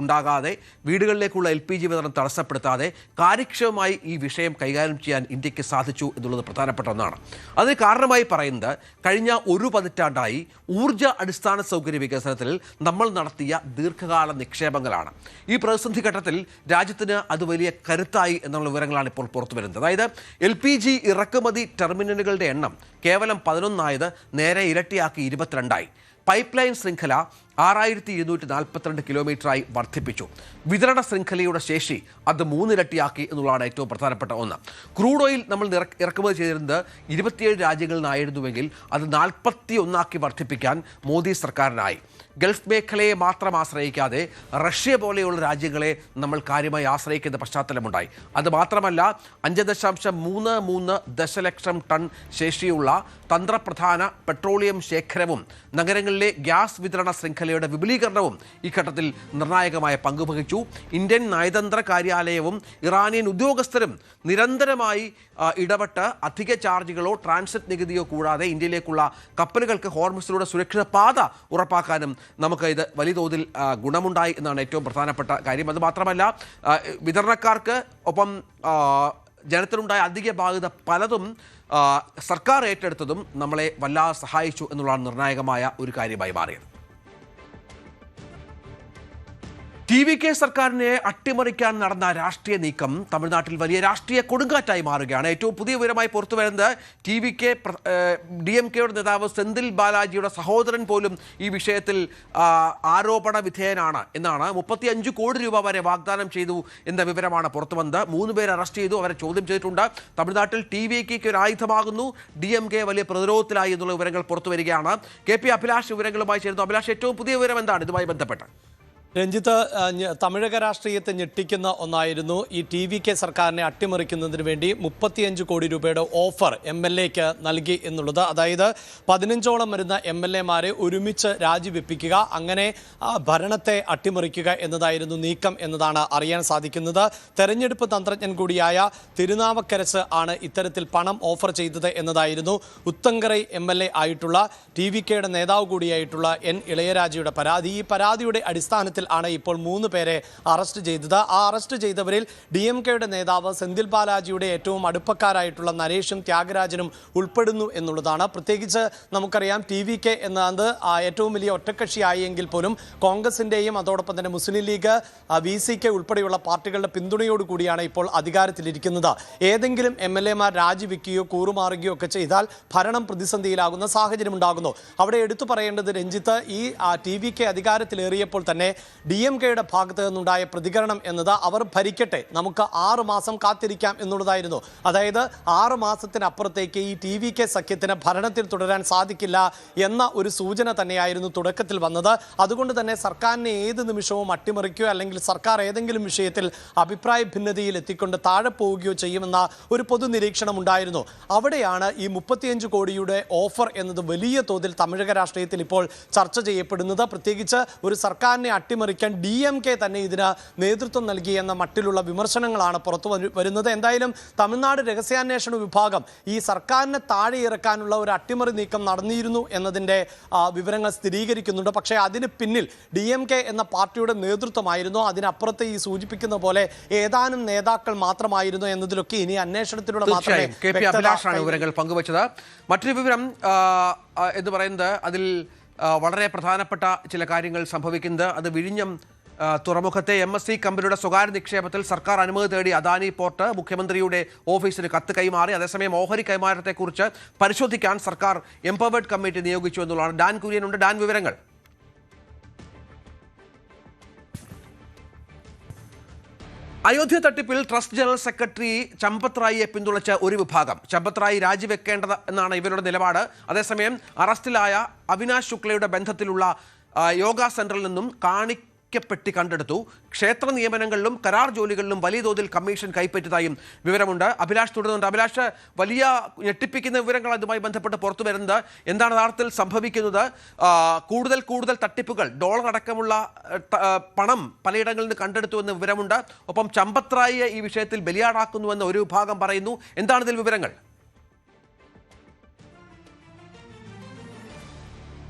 ഉണ്ടാകാതെ വീടുകളിലേക്കുള്ള LPG വിതരണം തടസ്സപ്പെടുത്താതെ കാര്യക്ഷമമായി ഈ വിഷയം കൈകാര്യം ചെയ്യാൻ ഇന്ത്യക്ക് സാധിച്ചു എന്നുള്ളത് പ്രധാനപ്പെട്ട ഒന്നാണ്. അതിന് കാരണമായി പറയുന്നത് കഴിഞ്ഞ 1 പതിറ്റാണ്ടായി ഊർജ്ജ അടിസ്ഥാന സൗകര്യ വികസനത്തിൽ നമ്മൾ നടത്തിയ ദീർഘകാല നിക്ഷേപങ്ങളാണ്. ഈ പ്രതിസന്ധി ഘട്ടത്തിൽ രാജ്യത്തിന് അത് വലിയ കരുത്തായി എന്നുള്ള വിവരങ്ങളാണ് ഇപ്പോൾ പുറത്തു വരുന്നത്. അതായത് LPG ഇറക്കുമതി ടെർമിനലുകളുടെ എണ്ണം കേവലം 11 ആയത് നേരെ ഇരട്ടിയാക്കി 22 പൈപ്പ് ലൈൻ ശൃംഖല 6242 കിലോമീറ്ററായി വർദ്ധിപ്പിച്ചു. വിതരണ ശൃംഖലയുടെ ശേഷി അത് 3 ഇരട്ടിയാക്കി എന്നുള്ളതാണ് ഏറ്റവും പ്രധാനപ്പെട്ട ഒന്ന്. ക്രൂഡ് ഓയിൽ നമ്മൾ ഇറക്കുമതി ചെയ്തിരുന്നത് 27 രാജ്യങ്ങളിൽ നിന്നായിരുന്നുവെങ്കിൽ അത് 41 വർദ്ധിപ്പിക്കാൻ മോദി സർക്കാരിനായി. ഗൾഫ് മേഖലയെ മാത്രം ആശ്രയിക്കാതെ റഷ്യ പോലെയുള്ള രാജ്യങ്ങളെ നമ്മൾ കാര്യമായി ആശ്രയിക്കുന്ന പശ്ചാത്തലമുണ്ടായി. അതുമാത്രമല്ല 5.33 ദശലക്ഷം ടൺ ശേഷിയുള്ള തന്ത്രപ്രധാന പെട്രോളിയം ശേഖരവും നഗരങ്ങളിലെ ഗ്യാസ് വിതരണ ശൃംഖലയുടെ വിപുലീകരണവും ഈ ഘട്ടത്തിൽ നിർണായകമായ പങ്കുവഹിച്ചു. ഇന്ത്യൻ നയതന്ത്ര കാര്യാലയവും ഇറാനിയൻ ഉദ്യോഗസ്ഥരും നിരന്തരമായി ഇടപെട്ട് അധിക ചാർജുകളോ ട്രാൻസിറ്റ് നികുതിയോ കൂടാതെ ഇന്ത്യയിലേക്കുള്ള കപ്പലുകൾക്ക് ഹോർമുസിലൂടെ സുരക്ഷിത പാത ഉറപ്പാക്കാനും നമുക്ക് ഇത് വലിയ തോതിൽ ഗുണമുണ്ടായി എന്നാണ് ഏറ്റവും പ്രധാനപ്പെട്ട കാര്യം. അതുമാത്രമല്ല വിതരണക്കാർക്ക് ഒപ്പം ജനത്തിനുണ്ടായ അധിക ബാധ്യത പലതും സർക്കാർ ഏറ്റെടുത്തതും നമ്മളെ വല്ലാതെ സഹായിച്ചു എന്നുള്ളതാണ് നിർണായകമായ ഒരു കാര്യമായി മാറിയത്. TVK സർക്കാരിനെ അട്ടിമറിക്കാൻ നടന്ന രാഷ്ട്രീയ നീക്കം തമിഴ്നാട്ടിൽ വലിയ രാഷ്ട്രീയ കൊടുങ്കാറ്റായി മാറുകയാണ്. ഏറ്റവും പുതിയ വിവരമായി പുറത്തു വരുന്നത് DMK-യുടെ നേതാവ് സെന്തിൽ ബാലാജിയുടെ സഹോദരൻ പോലും ഈ വിഷയത്തിൽ ആരോപണ വിധേയനാണ് എന്നാണ്. 35 കോടി രൂപ വരെ വാഗ്ദാനം ചെയ്തു എന്ന വിവരമാണ് പുറത്തു വന്നത്. 3 പേരെ അറസ്റ്റ് ചെയ്തു, അവരെ ചോദ്യം ചെയ്തിട്ടുണ്ട്. തമിഴ്നാട്ടിൽ TVK-ക്ക് ഒരു ആയുധമാകുന്നു, DMK വലിയ പ്രതിരോധത്തിലായി എന്നുള്ള വിവരങ്ങൾ പുറത്തു വരികയാണ്. KP അഭിലാഷ് വിവരങ്ങളുമായി ചേരുന്നു. അഭിലാഷ്, ഏറ്റവും പുതിയ വിവരം എന്താണ് ഇതുമായി ബന്ധപ്പെട്ട്? രഞ്ജിത്ത്, തമിഴക രാഷ്ട്രീയത്തെ ഞെട്ടിക്കുന്ന ഒന്നായിരുന്നു ഈ TVK സർക്കാരിനെ അട്ടിമറിക്കുന്നതിന് വേണ്ടി 35 കോടി രൂപയുടെ ഓഫർ MLA-ക്ക് നൽകി എന്നുള്ളത്. അതായത് 15ഓളം വരുന്ന MLA-മാരെ ഒരുമിച്ച് രാജിവെപ്പിക്കുക, അങ്ങനെ ഭരണത്തെ അട്ടിമറിക്കുക എന്നതായിരുന്നു നീക്കം എന്നതാണ് അറിയാൻ സാധിക്കുന്നത്. തെരഞ്ഞെടുപ്പ് തന്ത്രജ്ഞൻ കൂടിയായ തിരുനാവക്കരസ് ആണ് ഇത്തരത്തിൽ പണം ഓഫർ ചെയ്തത് എന്നതായിരുന്നു ഉത്തങ്കരൈ MLA ആയിട്ടുള്ള TVK-യുടെ നേതാവ് കൂടിയായിട്ടുള്ള N ഇളയരാജയുടെ പരാതി. ഈ പരാതിയുടെ അടിസ്ഥാനത്തിൽ ആണ് ഇപ്പോൾ 3 പേരെ അറസ്റ്റ് ചെയ്തത്. ആ അറസ്റ്റ് ചെയ്തവരിൽ DMK-യുടെ നേതാവ് സെന്തിൽ ബാലാജിയുടെ ഏറ്റവും അടുപ്പക്കാരായിട്ടുള്ള നരേഷും ത്യാഗരാജനും ഉൾപ്പെടുന്നു എന്നുള്ളതാണ്. പ്രത്യേകിച്ച് നമുക്കറിയാം TVK എന്നത് ഏറ്റവും വലിയ ഒറ്റക്കക്ഷിയായെങ്കിൽ പോലും കോൺഗ്രസിൻ്റെയും അതോടൊപ്പം തന്നെ മുസ്ലിം ലീഗ്, VCK ഉൾപ്പെടെയുള്ള പാർട്ടികളുടെ പിന്തുണയോടുകൂടിയാണ് ഇപ്പോൾ അധികാരത്തിലിരിക്കുന്നത്. ഏതെങ്കിലും MLA-മാർ രാജിവെക്കുകയോ കൂറുമാറുകയോ ഒക്കെ ചെയ്താൽ ഭരണം പ്രതിസന്ധിയിലാകുന്ന സാഹചര്യം ഉണ്ടാകുന്നു. അവിടെ എടുത്തു പറയേണ്ടത് രഞ്ജിത്ത്, ഈ TVK അധികാരത്തിലേറിയപ്പോൾ തന്നെ DMK-യുടെ ഭാഗത്ത് നിന്നുണ്ടായ പ്രതികരണം എന്നത് അവർ ഭരിക്കട്ടെ, നമുക്ക് 6 മാസം കാത്തിരിക്കാം എന്നുള്ളതായിരുന്നു. അതായത് 6 മാസത്തിനപ്പുറത്തേക്ക് ഈ TVK സഖ്യത്തിന് ഭരണത്തിൽ തുടരാൻ സാധിക്കില്ല എന്ന ഒരു സൂചന തന്നെയായിരുന്നു തുടക്കത്തിൽ വന്നത്. അതുകൊണ്ട് തന്നെ സർക്കാരിനെ ഏത് നിമിഷവും അട്ടിമറിക്കുകയോ അല്ലെങ്കിൽ സർക്കാർ ഏതെങ്കിലും വിഷയത്തിൽ അഭിപ്രായ ഭിന്നതയിൽ എത്തിക്കൊണ്ട് താഴെ പോവുകയോ ചെയ്യുമെന്ന ഒരു പൊതു നിരീക്ഷണം ഉണ്ടായിരുന്നു. അവിടെയാണ് ഈ 35 കോടിയുടെ ഓഫർ എന്നത് വലിയ തോതിൽ തമിഴക രാഷ്ട്രീയത്തിൽ ഇപ്പോൾ ചർച്ച ചെയ്യപ്പെടുന്നത്. പ്രത്യേകിച്ച് ഒരു സർക്കാരിനെ അട്ടിമറിക്കാൻ DMK തന്നെ ഇതിന് നേതൃത്വം നൽകി എന്ന മട്ടിലുള്ള വിമർശനങ്ങളാണ് പുറത്തു വരുന്നത്. എന്തായാലും തമിഴ്നാട് രഹസ്യാന്വേഷണ വിഭാഗം ഈ സർക്കാരിനെ താഴെ ഇറക്കാനുള്ള ഒരു അട്ടിമറി നീക്കം നടന്നിരുന്നു എന്നതിൻ്റെ വിവരങ്ങൾ സ്ഥിരീകരിക്കുന്നുണ്ട്. പക്ഷേ അതിന് പിന്നിൽ DMK എന്ന പാർട്ടിയുടെ നേതൃത്വമായിരുന്നു. അതിനപ്പുറത്ത് ഈ സൂചിപ്പിക്കുന്ന പോലെ ഏതാനും നേതാക്കൾ മാത്രമായിരുന്നു എന്നതിലൊക്കെ ഇനി അന്വേഷണത്തിലൂടെ മാത്രമേ അഭിലാഷാണ് വിവരങ്ങൾ പങ്കുവച്ചത്. മറ്റൊരു വിവരം എന്ന് പറയുന്നത് അതിൽ വളരെ പ്രധാനപ്പെട്ട ചില കാര്യങ്ങൾ സംഭവിക്കുന്നത് അത് വിഴിഞ്ഞം തുറമുഖത്തെ MSC കമ്പനിയുടെ സ്വകാര്യ നിക്ഷേപത്തിൽ സർക്കാർ അനുമതി തേടി അദാനി പോർട്ട് മുഖ്യമന്ത്രിയുടെ ഓഫീസിന് കത്ത് കൈമാറി. അതേസമയം ഓഹരി കൈമാറ്റത്തെക്കുറിച്ച് പരിശോധിക്കാൻ സർക്കാർ എംപവേർഡ് കമ്മിറ്റി നിയോഗിച്ചു എന്നുള്ളതാണ്. ഡാൻ കുര്യനുണ്ട്. ഡാൻ, വിവരങ്ങൾ. അയോധ്യ തട്ടിപ്പിൽ ട്രസ്റ്റ് ജനറൽ സെക്രട്ടറി ചമ്പത് റായിയെ പിന്തുണച്ച ഒരു വിഭാഗം ചമ്പത് റായി രാജിവെക്കേണ്ടത് എന്നാണ് ഇവരുടെ നിലപാട്. അതേസമയം അറസ്റ്റിലായ അവിനാശ് ശുക്ലയുടെ ബന്ധത്തിലുള്ള യോഗ സെന്ററിൽ നിന്നും കാണിക്കപ്പെട്ടി കണ്ടെടുത്തു. ക്ഷേത്ര നിയമനങ്ങളിലും കരാർ ജോലികളിലും വലിയ തോതിൽ കമ്മീഷൻ കൈപ്പറ്റിയതായും വിവരമുണ്ട്. അഭിലാഷ് തുടരുന്നുണ്ട്. അഭിലാഷ്, വലിയ ഞെട്ടിപ്പിക്കുന്ന വിവരങ്ങൾ അതുമായി ബന്ധപ്പെട്ട് പുറത്തു വരുന്നത്. എന്താണ് യഥാർത്ഥത്തിൽ സംഭവിക്കുന്നത്? കൂടുതൽ തട്ടിപ്പുകൾ, ഡോളർ അടക്കമുള്ള പണം പലയിടങ്ങളിൽ നിന്ന് കണ്ടെടുത്തു എന്ന് വിവരമുണ്ട്. ഒപ്പം ചമ്പത് റായിയെ ഈ വിഷയത്തിൽ ബലിയാടാക്കുന്നുവെന്ന് ഒരു വിഭാഗം പറയുന്നു. എന്താണ് ഇതിൽ വിവരങ്ങൾ?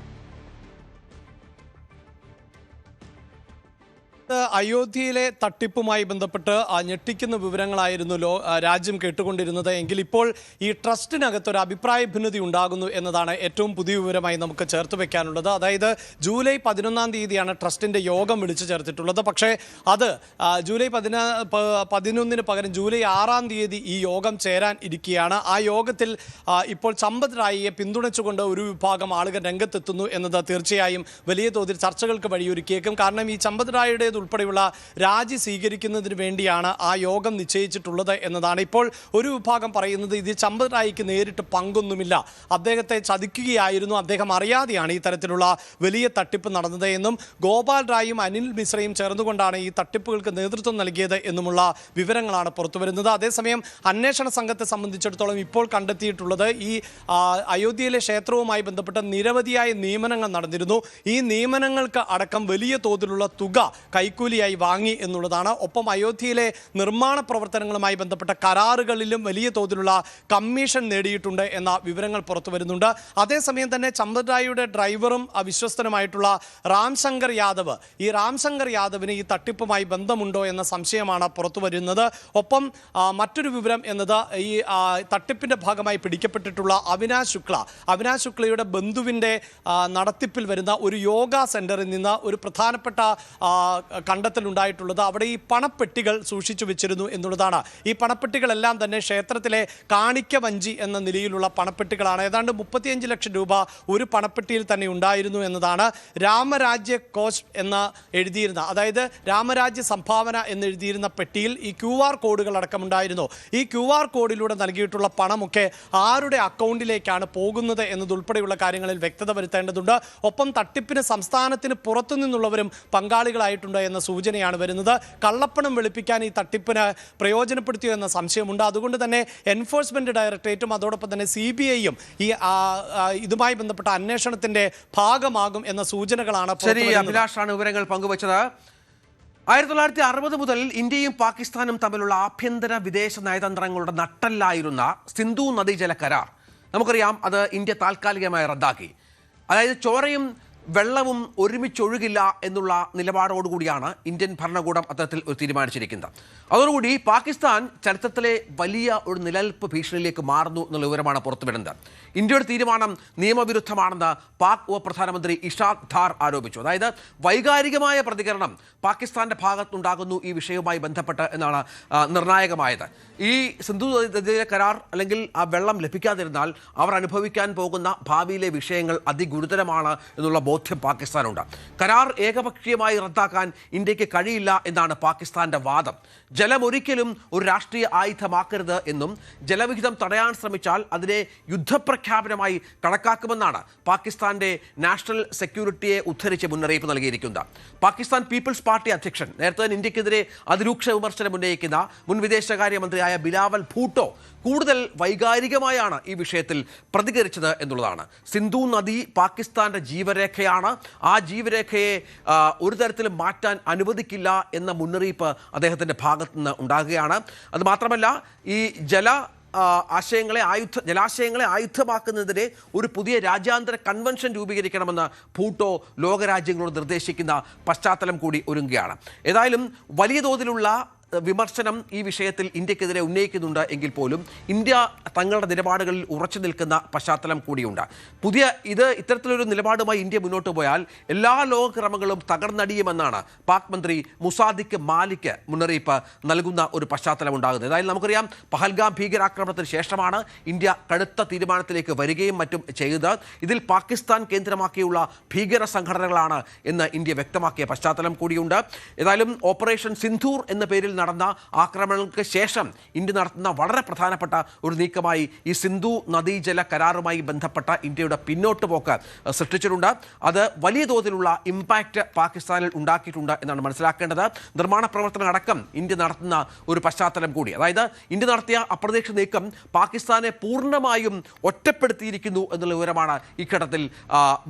അയോധ്യയിലെ തട്ടിപ്പുമായി ബന്ധപ്പെട്ട് ഞെട്ടിക്കുന്ന വിവരങ്ങളായിരുന്നു രാജ്യം കേട്ടുകൊണ്ടിരുന്നത്. എങ്കിൽ ഇപ്പോൾ ഈ ട്രസ്റ്റിനകത്ത് ഒരു അഭിപ്രായ ഭിന്നത ഉണ്ടാകുന്നു എന്നതാണ് ഏറ്റവും പുതിയ വിവരമായി നമുക്ക് ചേർത്ത് വെക്കാനുള്ളത്. അതായത് ജൂലൈ 11-ാം തീയതിയാണ് ട്രസ്റ്റിൻ്റെ യോഗം വിളിച്ചു ചേർത്തിട്ടുള്ളത്. പക്ഷേ അത് ജൂലൈ 11-ന് പകരം ജൂലൈ 6-ാം തീയതി ഈ യോഗം ചേരാൻ ഇരിക്കുകയാണ്. ആ യോഗത്തിൽ ഇപ്പോൾ ചമ്പത് റായിയെ പിന്തുണച്ചുകൊണ്ട് ഒരു വിഭാഗം ആളുകൾ രംഗത്തെത്തുന്നു എന്നത് തീർച്ചയായും വലിയ തോതിൽ ചർച്ചകൾക്ക് വഴിയൊരുക്കിയേക്കും. കാരണം ഈ ചമ്പത് റായിയുടെ ഉൾപ്പെടെയുള്ള രാജി സ്വീകരിക്കുന്നതിന് വേണ്ടിയാണ് ആ യോഗം നിശ്ചയിച്ചിട്ടുള്ളത് എന്നതാണ്. ഇപ്പോൾ ഒരു വിഭാഗം പറയുന്നത് ഇത് ചമ്പത് റായിക്ക് നേരിട്ട് പങ്കൊന്നുമില്ല, അദ്ദേഹത്തെ ചതിക്കുകയായിരുന്നു, അദ്ദേഹം അറിയാതെയാണ് ഈ തരത്തിലുള്ള വലിയ തട്ടിപ്പ് നടന്നത് എന്നും ഗോപാൽ റായും അനിൽ മിശ്രയും ചേർന്നുകൊണ്ടാണ് ഈ തട്ടിപ്പുകൾക്ക് നേതൃത്വം നൽകിയത് എന്നുമുള്ള വിവരങ്ങളാണ് പുറത്തുവരുന്നത്. അതേസമയം അന്വേഷണ സംഘത്തെ സംബന്ധിച്ചിടത്തോളം ഇപ്പോൾ കണ്ടെത്തിയിട്ടുള്ളത് ഈ അയോധ്യയിലെ ക്ഷേത്രവുമായി ബന്ധപ്പെട്ട നിരവധിയായ നിയമനങ്ങൾ നടന്നിരുന്നു. ഈ നിയമനങ്ങൾക്ക് അടക്കം വലിയ തോതിലുള്ള തുക കൈക്കൂലിയായി വാങ്ങി എന്നുള്ളതാണ്. ഒപ്പം അയോധ്യയിലെ നിർമ്മാണ പ്രവർത്തനങ്ങളുമായി ബന്ധപ്പെട്ട കരാറുകളിലും വലിയ തോതിലുള്ള കമ്മീഷൻ നേടിയിട്ടുണ്ട് എന്ന വിവരങ്ങൾ പുറത്തു വരുന്നുണ്ട്. അതേസമയം തന്നെ ചമ്പത് റായിയുടെ ഡ്രൈവറും വിശ്വസ്തനുമായിട്ടുള്ള രാംശങ്കർ യാദവ്, ഈ രാംശങ്കർ യാദവിന് ഈ തട്ടിപ്പുമായി ബന്ധമുണ്ടോ എന്ന സംശയമാണ് പുറത്തു വരുന്നത്. ഒപ്പം മറ്റൊരു വിവരം എന്നത് ഈ തട്ടിപ്പിന്റെ ഭാഗമായി പിടിക്കപ്പെട്ടിട്ടുള്ള അവിനാശ് ശുക്ലയുടെ ബന്ധുവിൻ്റെ നടത്തിപ്പിൽ വരുന്ന ഒരു യോഗ സെന്ററിൽ നിന്ന് ഒരു പ്രധാനപ്പെട്ട കണ്ടെത്തലുണ്ടായിട്ടുള്ളത് അവിടെ ഈ പണപ്പെട്ടികൾ സൂക്ഷിച്ചു വെച്ചിരുന്നു എന്നുള്ളതാണ്. ഈ പണപ്പെട്ടികളെല്ലാം തന്നെ ക്ഷേത്രത്തിലെ കാണിക്ക വഞ്ചി എന്ന നിലയിലുള്ള പണപ്പെട്ടികളാണ്. ഏതാണ്ട് 35 ലക്ഷം രൂപ ഒരു പണപ്പെട്ടിയിൽ തന്നെ ഉണ്ടായിരുന്നു എന്നതാണ്. രാമരാജ്യ കോസ്റ്റ് എന്ന് എഴുതിയിരുന്ന, അതായത് രാമരാജ്യ സംഭാവന എന്നെഴുതിയിരുന്ന പെട്ടിയിൽ ഈ QR കോഡുകൾ അടക്കമുണ്ടായിരുന്നു. ഈ QR കോഡിലൂടെ നൽകിയിട്ടുള്ള പണമൊക്കെ ആരുടെ അക്കൗണ്ടിലേക്കാണ് പോകുന്നത് എന്നതുൾപ്പെടെയുള്ള കാര്യങ്ങളിൽ വ്യക്തത വരുത്തേണ്ടതുണ്ട്. ഒപ്പം തട്ടിപ്പിന് സംസ്ഥാനത്തിന് പുറത്തു നിന്നുള്ളവരും പങ്കാളികളായിട്ടുണ്ട് എന്ന സൂചനയാണ് വരുന്നത്. കള്ളപ്പണം വെളുപ്പിക്കാൻ ഈ തട്ടിപ്പിന് പ്രയോജനപ്പെടുത്തിയോ എന്ന സംശയമുണ്ട്. അതുകൊണ്ട് തന്നെ എൻഫോഴ്സ്മെന്റ് ഡയറക്ടറേറ്റും അതോടൊപ്പം തന്നെ CBIയും ഈ ഇതുമായി ബന്ധപ്പെട്ട അന്വേഷണത്തിന്റെ ഭാഗമാകും എന്ന സൂചനകളാണ്. ശരി, അഭിലാഷാണ് വിവരങ്ങൾ പങ്കുവച്ചത്. 1960 മുതൽ ഇന്ത്യയും പാകിസ്ഥാനും തമ്മിലുള്ള ആഭ്യന്തര വിദേശ നയതന്ത്രങ്ങളുടെ നട്ടെല്ലായിരുന്ന സിന്ധു നദീജല കരാർ നമുക്കറിയാം, അത് ഇന്ത്യ താൽക്കാലികമായി റദ്ദാക്കി. അതായത് ചോരയും വെള്ളവും ഒരുമിച്ചൊഴുകില്ല എന്നുള്ള നിലപാടോടുകൂടിയാണ് ഇന്ത്യൻ ഭരണകൂടം അത്തരത്തിൽ ഒരു തീരുമാനിച്ചിരിക്കുന്നത്. അതോടുകൂടി പാകിസ്ഥാൻ ചരിത്രത്തിലെ വലിയ ഒരു നിലനിൽപ്പ് ഭീഷണിയിലേക്ക് മാറുന്നു എന്നുള്ള വിവരമാണ് പുറത്തുവരുന്നത്. ഇന്ത്യയുടെ തീരുമാനം നിയമവിരുദ്ധമാണെന്ന് പാക് ഉപപ്രധാനമന്ത്രി ഇഷാഖ് ധാർ ആരോപിച്ചു. അതായത് വൈകാരികമായ പ്രതികരണം പാകിസ്ഥാന്റെ ഭാഗത്തുണ്ടാകുന്നു ഈ വിഷയവുമായി ബന്ധപ്പെട്ട് എന്നാണ് നിർണായകമായത്. ഈ സിന്ധു നദീജല കരാർ അല്ലെങ്കിൽ ആ വെള്ളം ലഭിക്കാതിരുന്നാൽ അവർ അനുഭവിക്കാൻ പോകുന്ന ഭാവിയിലെ വിഷയങ്ങൾ അതിഗുരുതരമാണ് എന്നുള്ള ബോധ്യം പാകിസ്ഥാനുണ്ട്. കരാർ ഏകപക്ഷീയമായി റദ്ദാക്കാൻ ഇന്ത്യക്ക് കഴിയില്ല എന്നാണ് പാകിസ്ഥാന്റെ വാദം. ജലം ഒരിക്കലും ഒരു രാഷ്ട്രീയ ആയുധമാക്കരുത് എന്നും ജലവിഹിതം തടയാൻ ശ്രമിച്ചാൽ അതിനെ യുദ്ധപ്രഖ്യാപനമായി കണക്കാക്കുമെന്നാണ് പാകിസ്ഥാന്റെ നാഷണൽ സെക്യൂരിറ്റിയെ ഉദ്ധരിച്ച് മുന്നറിയിപ്പ് നൽകിയിരിക്കുന്നത്. പാകിസ്ഥാൻ പീപ്പിൾസ് പാർട്ടി അധ്യക്ഷൻ നേരത്തെ ഇന്ത്യക്കെതിരെ അതിരൂക്ഷ വിമർശനം ഉന്നയിക്കുന്ന മുൻ വിദേശകാര്യമന്ത്രിയായ ബിലാവൽ ഭൂട്ടോ കൂടുതൽ വൈകാരികമായാണ് ഈ വിഷയത്തിൽ പ്രതികരിച്ചത് എന്നുള്ളതാണ്. സിന്ധു നദി പാകിസ്ഥാന്റെ ജീവരേഖയാണ്. ആ ജീവരേഖയെ ഒരു തരത്തിലും മാറ്റാൻ അനുവദിക്കില്ല എന്ന മുന്നറിയിപ്പ് അദ്ദേഹത്തിൻ്റെ ഭാഗത്തു നിന്ന് ഉണ്ടാകുകയാണ്. അത് മാത്രമല്ല, ഈ ജലാശയങ്ങളെ ആയുധമാക്കുന്നതിനെ ഒരു പുതിയ രാജ്യാന്തര കൺവെൻഷൻ രൂപീകരിക്കണമെന്ന് ഭൂട്ടോ ലോകരാജ്യങ്ങളോട് നിർദ്ദേശിക്കുന്ന പശ്ചാത്തലം കൂടി ഒരുങ്ങുകയാണ്. ഏതായാലും വലിയ തോതിലുള്ള വിമർശനം ഈ വിഷയത്തിൽ ഇന്ത്യക്കെതിരെ ഉന്നയിക്കുന്നുണ്ട് എങ്കിൽ പോലും ഇന്ത്യ തങ്ങളുടെ നിലപാടുകളിൽ ഉറച്ചു നിൽക്കുന്ന പശ്ചാത്തലം കൂടിയുണ്ട്. ഇത്തരത്തിലൊരു നിലപാടുമായി ഇന്ത്യ മുന്നോട്ട് പോയാൽ എല്ലാ ലോകക്രമങ്ങളും തകർന്നടിയുമെന്നാണ് പാക് മന്ത്രി മുസാദിഖ് മാലിക് മുന്നറിയിപ്പ് നൽകുന്ന ഒരു പശ്ചാത്തലം ഉണ്ടാകുന്നത്. ഏതായാലും നമുക്കറിയാം, പഹൽഗാം ഭീകരാക്രമണത്തിന് ശേഷമാണ് ഇന്ത്യ കടുത്ത തീരുമാനത്തിലേക്ക് വരികയും മറ്റും ചെയ്തത്. ഇതിൽ പാകിസ്ഥാൻ കേന്ദ്രമാക്കിയുള്ള ഭീകര സംഘടനകളാണ് എന്ന് ഇന്ത്യ വ്യക്തമാക്കിയ പശ്ചാത്തലം കൂടിയുണ്ട്. ഏതായാലും ഓപ്പറേഷൻ സിന്ധൂർ എന്ന പേരിൽ നടന്ന ആക്രമണങ്ങൾക്ക് ശേഷം ഇന്ത്യ നടത്തുന്ന വളരെ പ്രധാനപ്പെട്ട ഒരു നീക്കമായി ഈ സിന്ധു നദീജല കരാറുമായി ബന്ധപ്പെട്ട ഇന്ത്യയുടെ പിന്നോട്ട് പോക്ക് സൃഷ്ടിച്ചിട്ടുണ്ട്. അത് വലിയ തോതിലുള്ള ഇമ്പാക്റ്റ് പാകിസ്ഥാനിൽ ഉണ്ടാക്കിയിട്ടുണ്ട് എന്നാണ് മനസ്സിലാക്കേണ്ടത്. നിർമ്മാണ പ്രവർത്തനം അടക്കം ഇന്ത്യ നടത്തുന്ന ഒരു പശ്ചാത്തലം കൂടി. അതായത് ഇന്ത്യ നടത്തിയ അപ്രതീക്ഷിത നീക്കം പാകിസ്ഥാനെ പൂർണ്ണമായും ഒറ്റപ്പെടുത്തിയിരിക്കുന്നു എന്നുള്ള വിവരമാണ് ഈ ഘട്ടത്തിൽ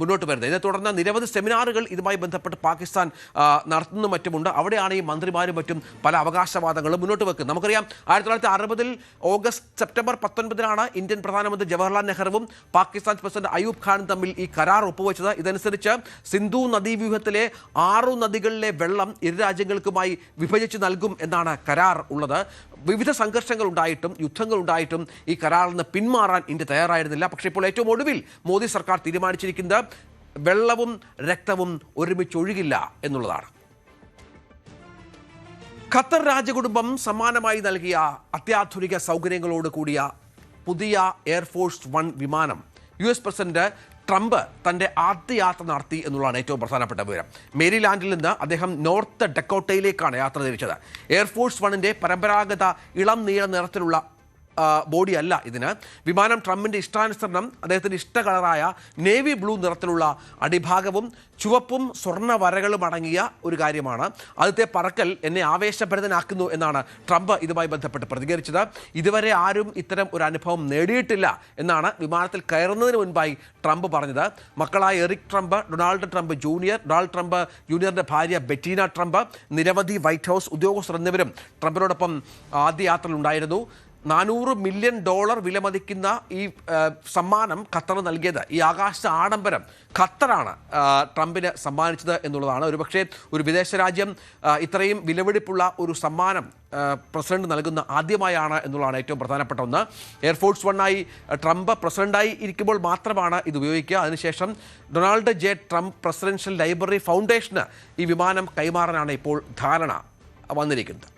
മുന്നോട്ട് വരുന്നത്. ഇതിനെ തുടർന്ന് നിരവധി സെമിനാറുകൾ ഇതുമായി ബന്ധപ്പെട്ട് പാകിസ്ഥാൻ നടത്തുന്ന മറ്റുമുണ്ട്. അവിടെയാണ് ഈ മന്ത്രിമാരും മറ്റും പല അവകാശവാദങ്ങളും മുന്നോട്ട് വെക്കുന്നത്. നമുക്കറിയാം, 1960 സെപ്റ്റംബർ 19 ഇന്ത്യൻ പ്രധാനമന്ത്രി ജവഹർലാൽ നെഹ്റുവും പാകിസ്ഥാൻ പ്രസിഡന്റ് അയൂബ് ഖാനും തമ്മിൽ ഈ കരാർ ഒപ്പുവെച്ചത്. ഇതനുസരിച്ച് സിന്ധു നദീവ്യൂഹത്തിലെ 6 നദികളിലെ വെള്ളം ഇരു രാജ്യങ്ങൾക്കുമായി വിഭജിച്ച് നൽകും എന്നാണ് കരാർ ഉള്ളത്. വിവിധ സംഘർഷങ്ങൾ ഉണ്ടായിട്ടും യുദ്ധങ്ങൾ ഉണ്ടായിട്ടും ഈ കരാറിൽ നിന്ന് പിന്മാറാൻ ഇന്ത്യ തയ്യാറായിരുന്നില്ല. പക്ഷേ ഇപ്പോൾ ഏറ്റവും ഒടുവിൽ മോദി സർക്കാർ തീരുമാനിച്ചിരിക്കുന്നത് വെള്ളവും രക്തവും ഒരുമിച്ചൊഴുകില്ല എന്നുള്ളതാണ്. ഖത്തർ രാജകുടുംബം സമ്മാനമായി നൽകിയ അത്യാധുനിക സൗകര്യങ്ങളോട് കൂടിയ പുതിയ എയർഫോഴ്സ് 1 വിമാനം US പ്രസിഡന്റ് ട്രംപ് തൻ്റെ ആദ്യ യാത്ര നടത്തി എന്നുള്ളതാണ് ഏറ്റവും പ്രധാനപ്പെട്ട വിവരം. മേരിലാൻഡിൽ നിന്ന് അദ്ദേഹം നോർത്ത് ഡക്കോട്ടയിലേക്കാണ് യാത്ര തിരിച്ചത്. എയർഫോഴ്സ് 1ന്റെ പരമ്പരാഗത ഇളം നീല നിറത്തിലുള്ള ബോഡി അല്ല ഇതിന്. വിമാനം ട്രംപിൻ്റെ ഇഷ്ടാനുസരണം അദ്ദേഹത്തിൻ്റെ ഇഷ്ട കളറായ നേവി ബ്ലൂ നിറത്തിലുള്ള അടിഭാഗവും ചുവപ്പും സ്വർണ്ണ വരകളും അടങ്ങിയ ഒരു കാര്യമാണ്. ആദ്യത്തെ പറക്കൽ എന്നെ ആവേശഭരിതനാക്കുന്നു എന്നാണ് ട്രംപ് ഇതുമായി ബന്ധപ്പെട്ട് പ്രതികരിച്ചത്. ഇതുവരെ ആരും ഇത്തരം ഒരു അനുഭവം നേടിയിട്ടില്ല എന്നാണ് വിമാനത്തിൽ കയറുന്നതിന് മുൻപായി ട്രംപ് പറഞ്ഞത്. മക്കളായ Eric Trump, Donald Trump junior, Donald Trump ജൂനിയറിൻ്റെ ഭാര്യ ബെറ്റീന ട്രംപ്, നിരവധി വൈറ്റ് ഹൗസ് ഉദ്യോഗസ്ഥർ എന്നിവരും ട്രംപിനോടൊപ്പം ആദ്യ യാത്രയിലുണ്ടായിരുന്നു. $400 മില്യൺ വിലമതിക്കുന്ന ഈ സമ്മാനം ഖത്തർ നൽകിയത്, ഈ ആകാശ ആഡംബരം ഖത്തറാണ് ട്രംപിന് സമ്മാനിച്ചത് എന്നുള്ളതാണ്. ഒരുപക്ഷെ ഒരു വിദേശ രാജ്യം ഇത്രയും വിലപിടിപ്പുള്ള ഒരു സമ്മാനം പ്രസിഡന്റ് നൽകുന്ന ആദ്യമായാണ് എന്നുള്ളതാണ് ഏറ്റവും പ്രധാനപ്പെട്ട ഒന്ന്. എയർഫോഴ്സ് 1 ട്രംപ് പ്രസിഡന്റായി ഇരിക്കുമ്പോൾ മാത്രമാണ് ഇത് ഉപയോഗിക്കുക. അതിനുശേഷം Donald J Trump presidential library ഫൗണ്ടേഷന് ഈ വിമാനം കൈമാറാനാണ് ഇപ്പോൾ ധാരണ വന്നിരിക്കുന്നത്.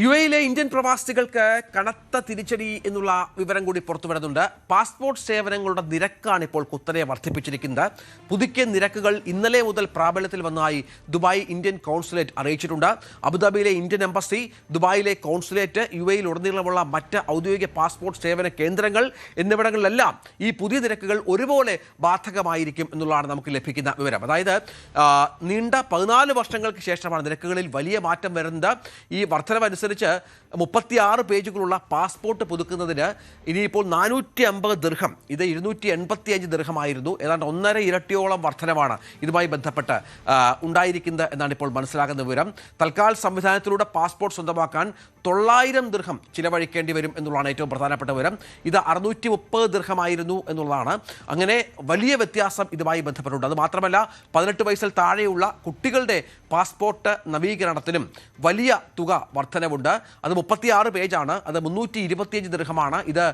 UAE ഇന്ത്യൻ പ്രവാസികൾക്ക് കനത്ത തിരിച്ചടി എന്നുള്ള വിവരം കൂടി പുറത്തു വരുന്നുണ്ട്. പാസ്പോർട്ട് സേവനങ്ങളുടെ നിരക്കാണ് ഇപ്പോൾ കുത്തനെ വർദ്ധിപ്പിച്ചിരിക്കുന്നത്. പുതുക്കിയ നിരക്കുകൾ ഇന്നലെ മുതൽ പ്രാബല്യത്തിൽ വന്നതായി ദുബായ് ഇന്ത്യൻ കോൺസുലേറ്റ് അറിയിച്ചിട്ടുണ്ട്. അബുദാബിയിലെ ഇന്ത്യൻ എംബസി, ദുബായിലെ കോൺസുലേറ്റ്, UAE ഉടനീളമുള്ള മറ്റ് ഔദ്യോഗിക പാസ്പോർട്ട് സേവന കേന്ദ്രങ്ങൾ എന്നിവിടങ്ങളിലെല്ലാം ഈ പുതിയ നിരക്കുകൾ ഒരുപോലെ ബാധകമായിരിക്കും എന്നുള്ളതാണ് നമുക്ക് ലഭിക്കുന്ന വിവരം. അതായത് നീണ്ട 14 വർഷങ്ങൾക്ക് ശേഷമാണ് നിരക്കുകളിൽ വലിയ മാറ്റം വരുന്നത്. ഈ വർധനവനുസരിച്ച് 36 പേജുകളുള്ള പാസ്പോർട്ട് പുതുക്കുന്നതിന് ഇനിയിപ്പോൾ 450 ദിർഹം, ഇത് 285 ദിർഹമായിരുന്നു. ഏതാണ്ട് 1.5 ഇരട്ടിയോളം വർധനമാണ് ഇതുമായി ബന്ധപ്പെട്ട് ഉണ്ടായിരിക്കുന്നത് എന്നാണ് ഇപ്പോൾ മനസ്സിലാകുന്ന വിവരം. തൽക്കാൽ സംവിധാനത്തിലൂടെ പാസ്പോർട്ട് സ്വന്തമാക്കാൻ 900 ദിർഹം ചിലവഴിക്കേണ്ടി വരും എന്നുള്ളതാണ് ഏറ്റവും പ്രധാനപ്പെട്ട വിവരം. ഇത് 630 ദിർഹമായിരുന്നു എന്നുള്ളതാണ്. അങ്ങനെ വലിയ വ്യത്യാസം ഇതുമായി ബന്ധപ്പെട്ടുണ്ട്. അത് മാത്രമല്ല, 18 വയസ്സിൽ താഴെയുള്ള കുട്ടികളുടെ പാസ്പോർട്ട് നവീകരണത്തിനും വലിയ തുക വർധനവുണ്ട്. അത് 36 പേജാണ്. അത് 325 ദിർഹമാണ്. ഇത്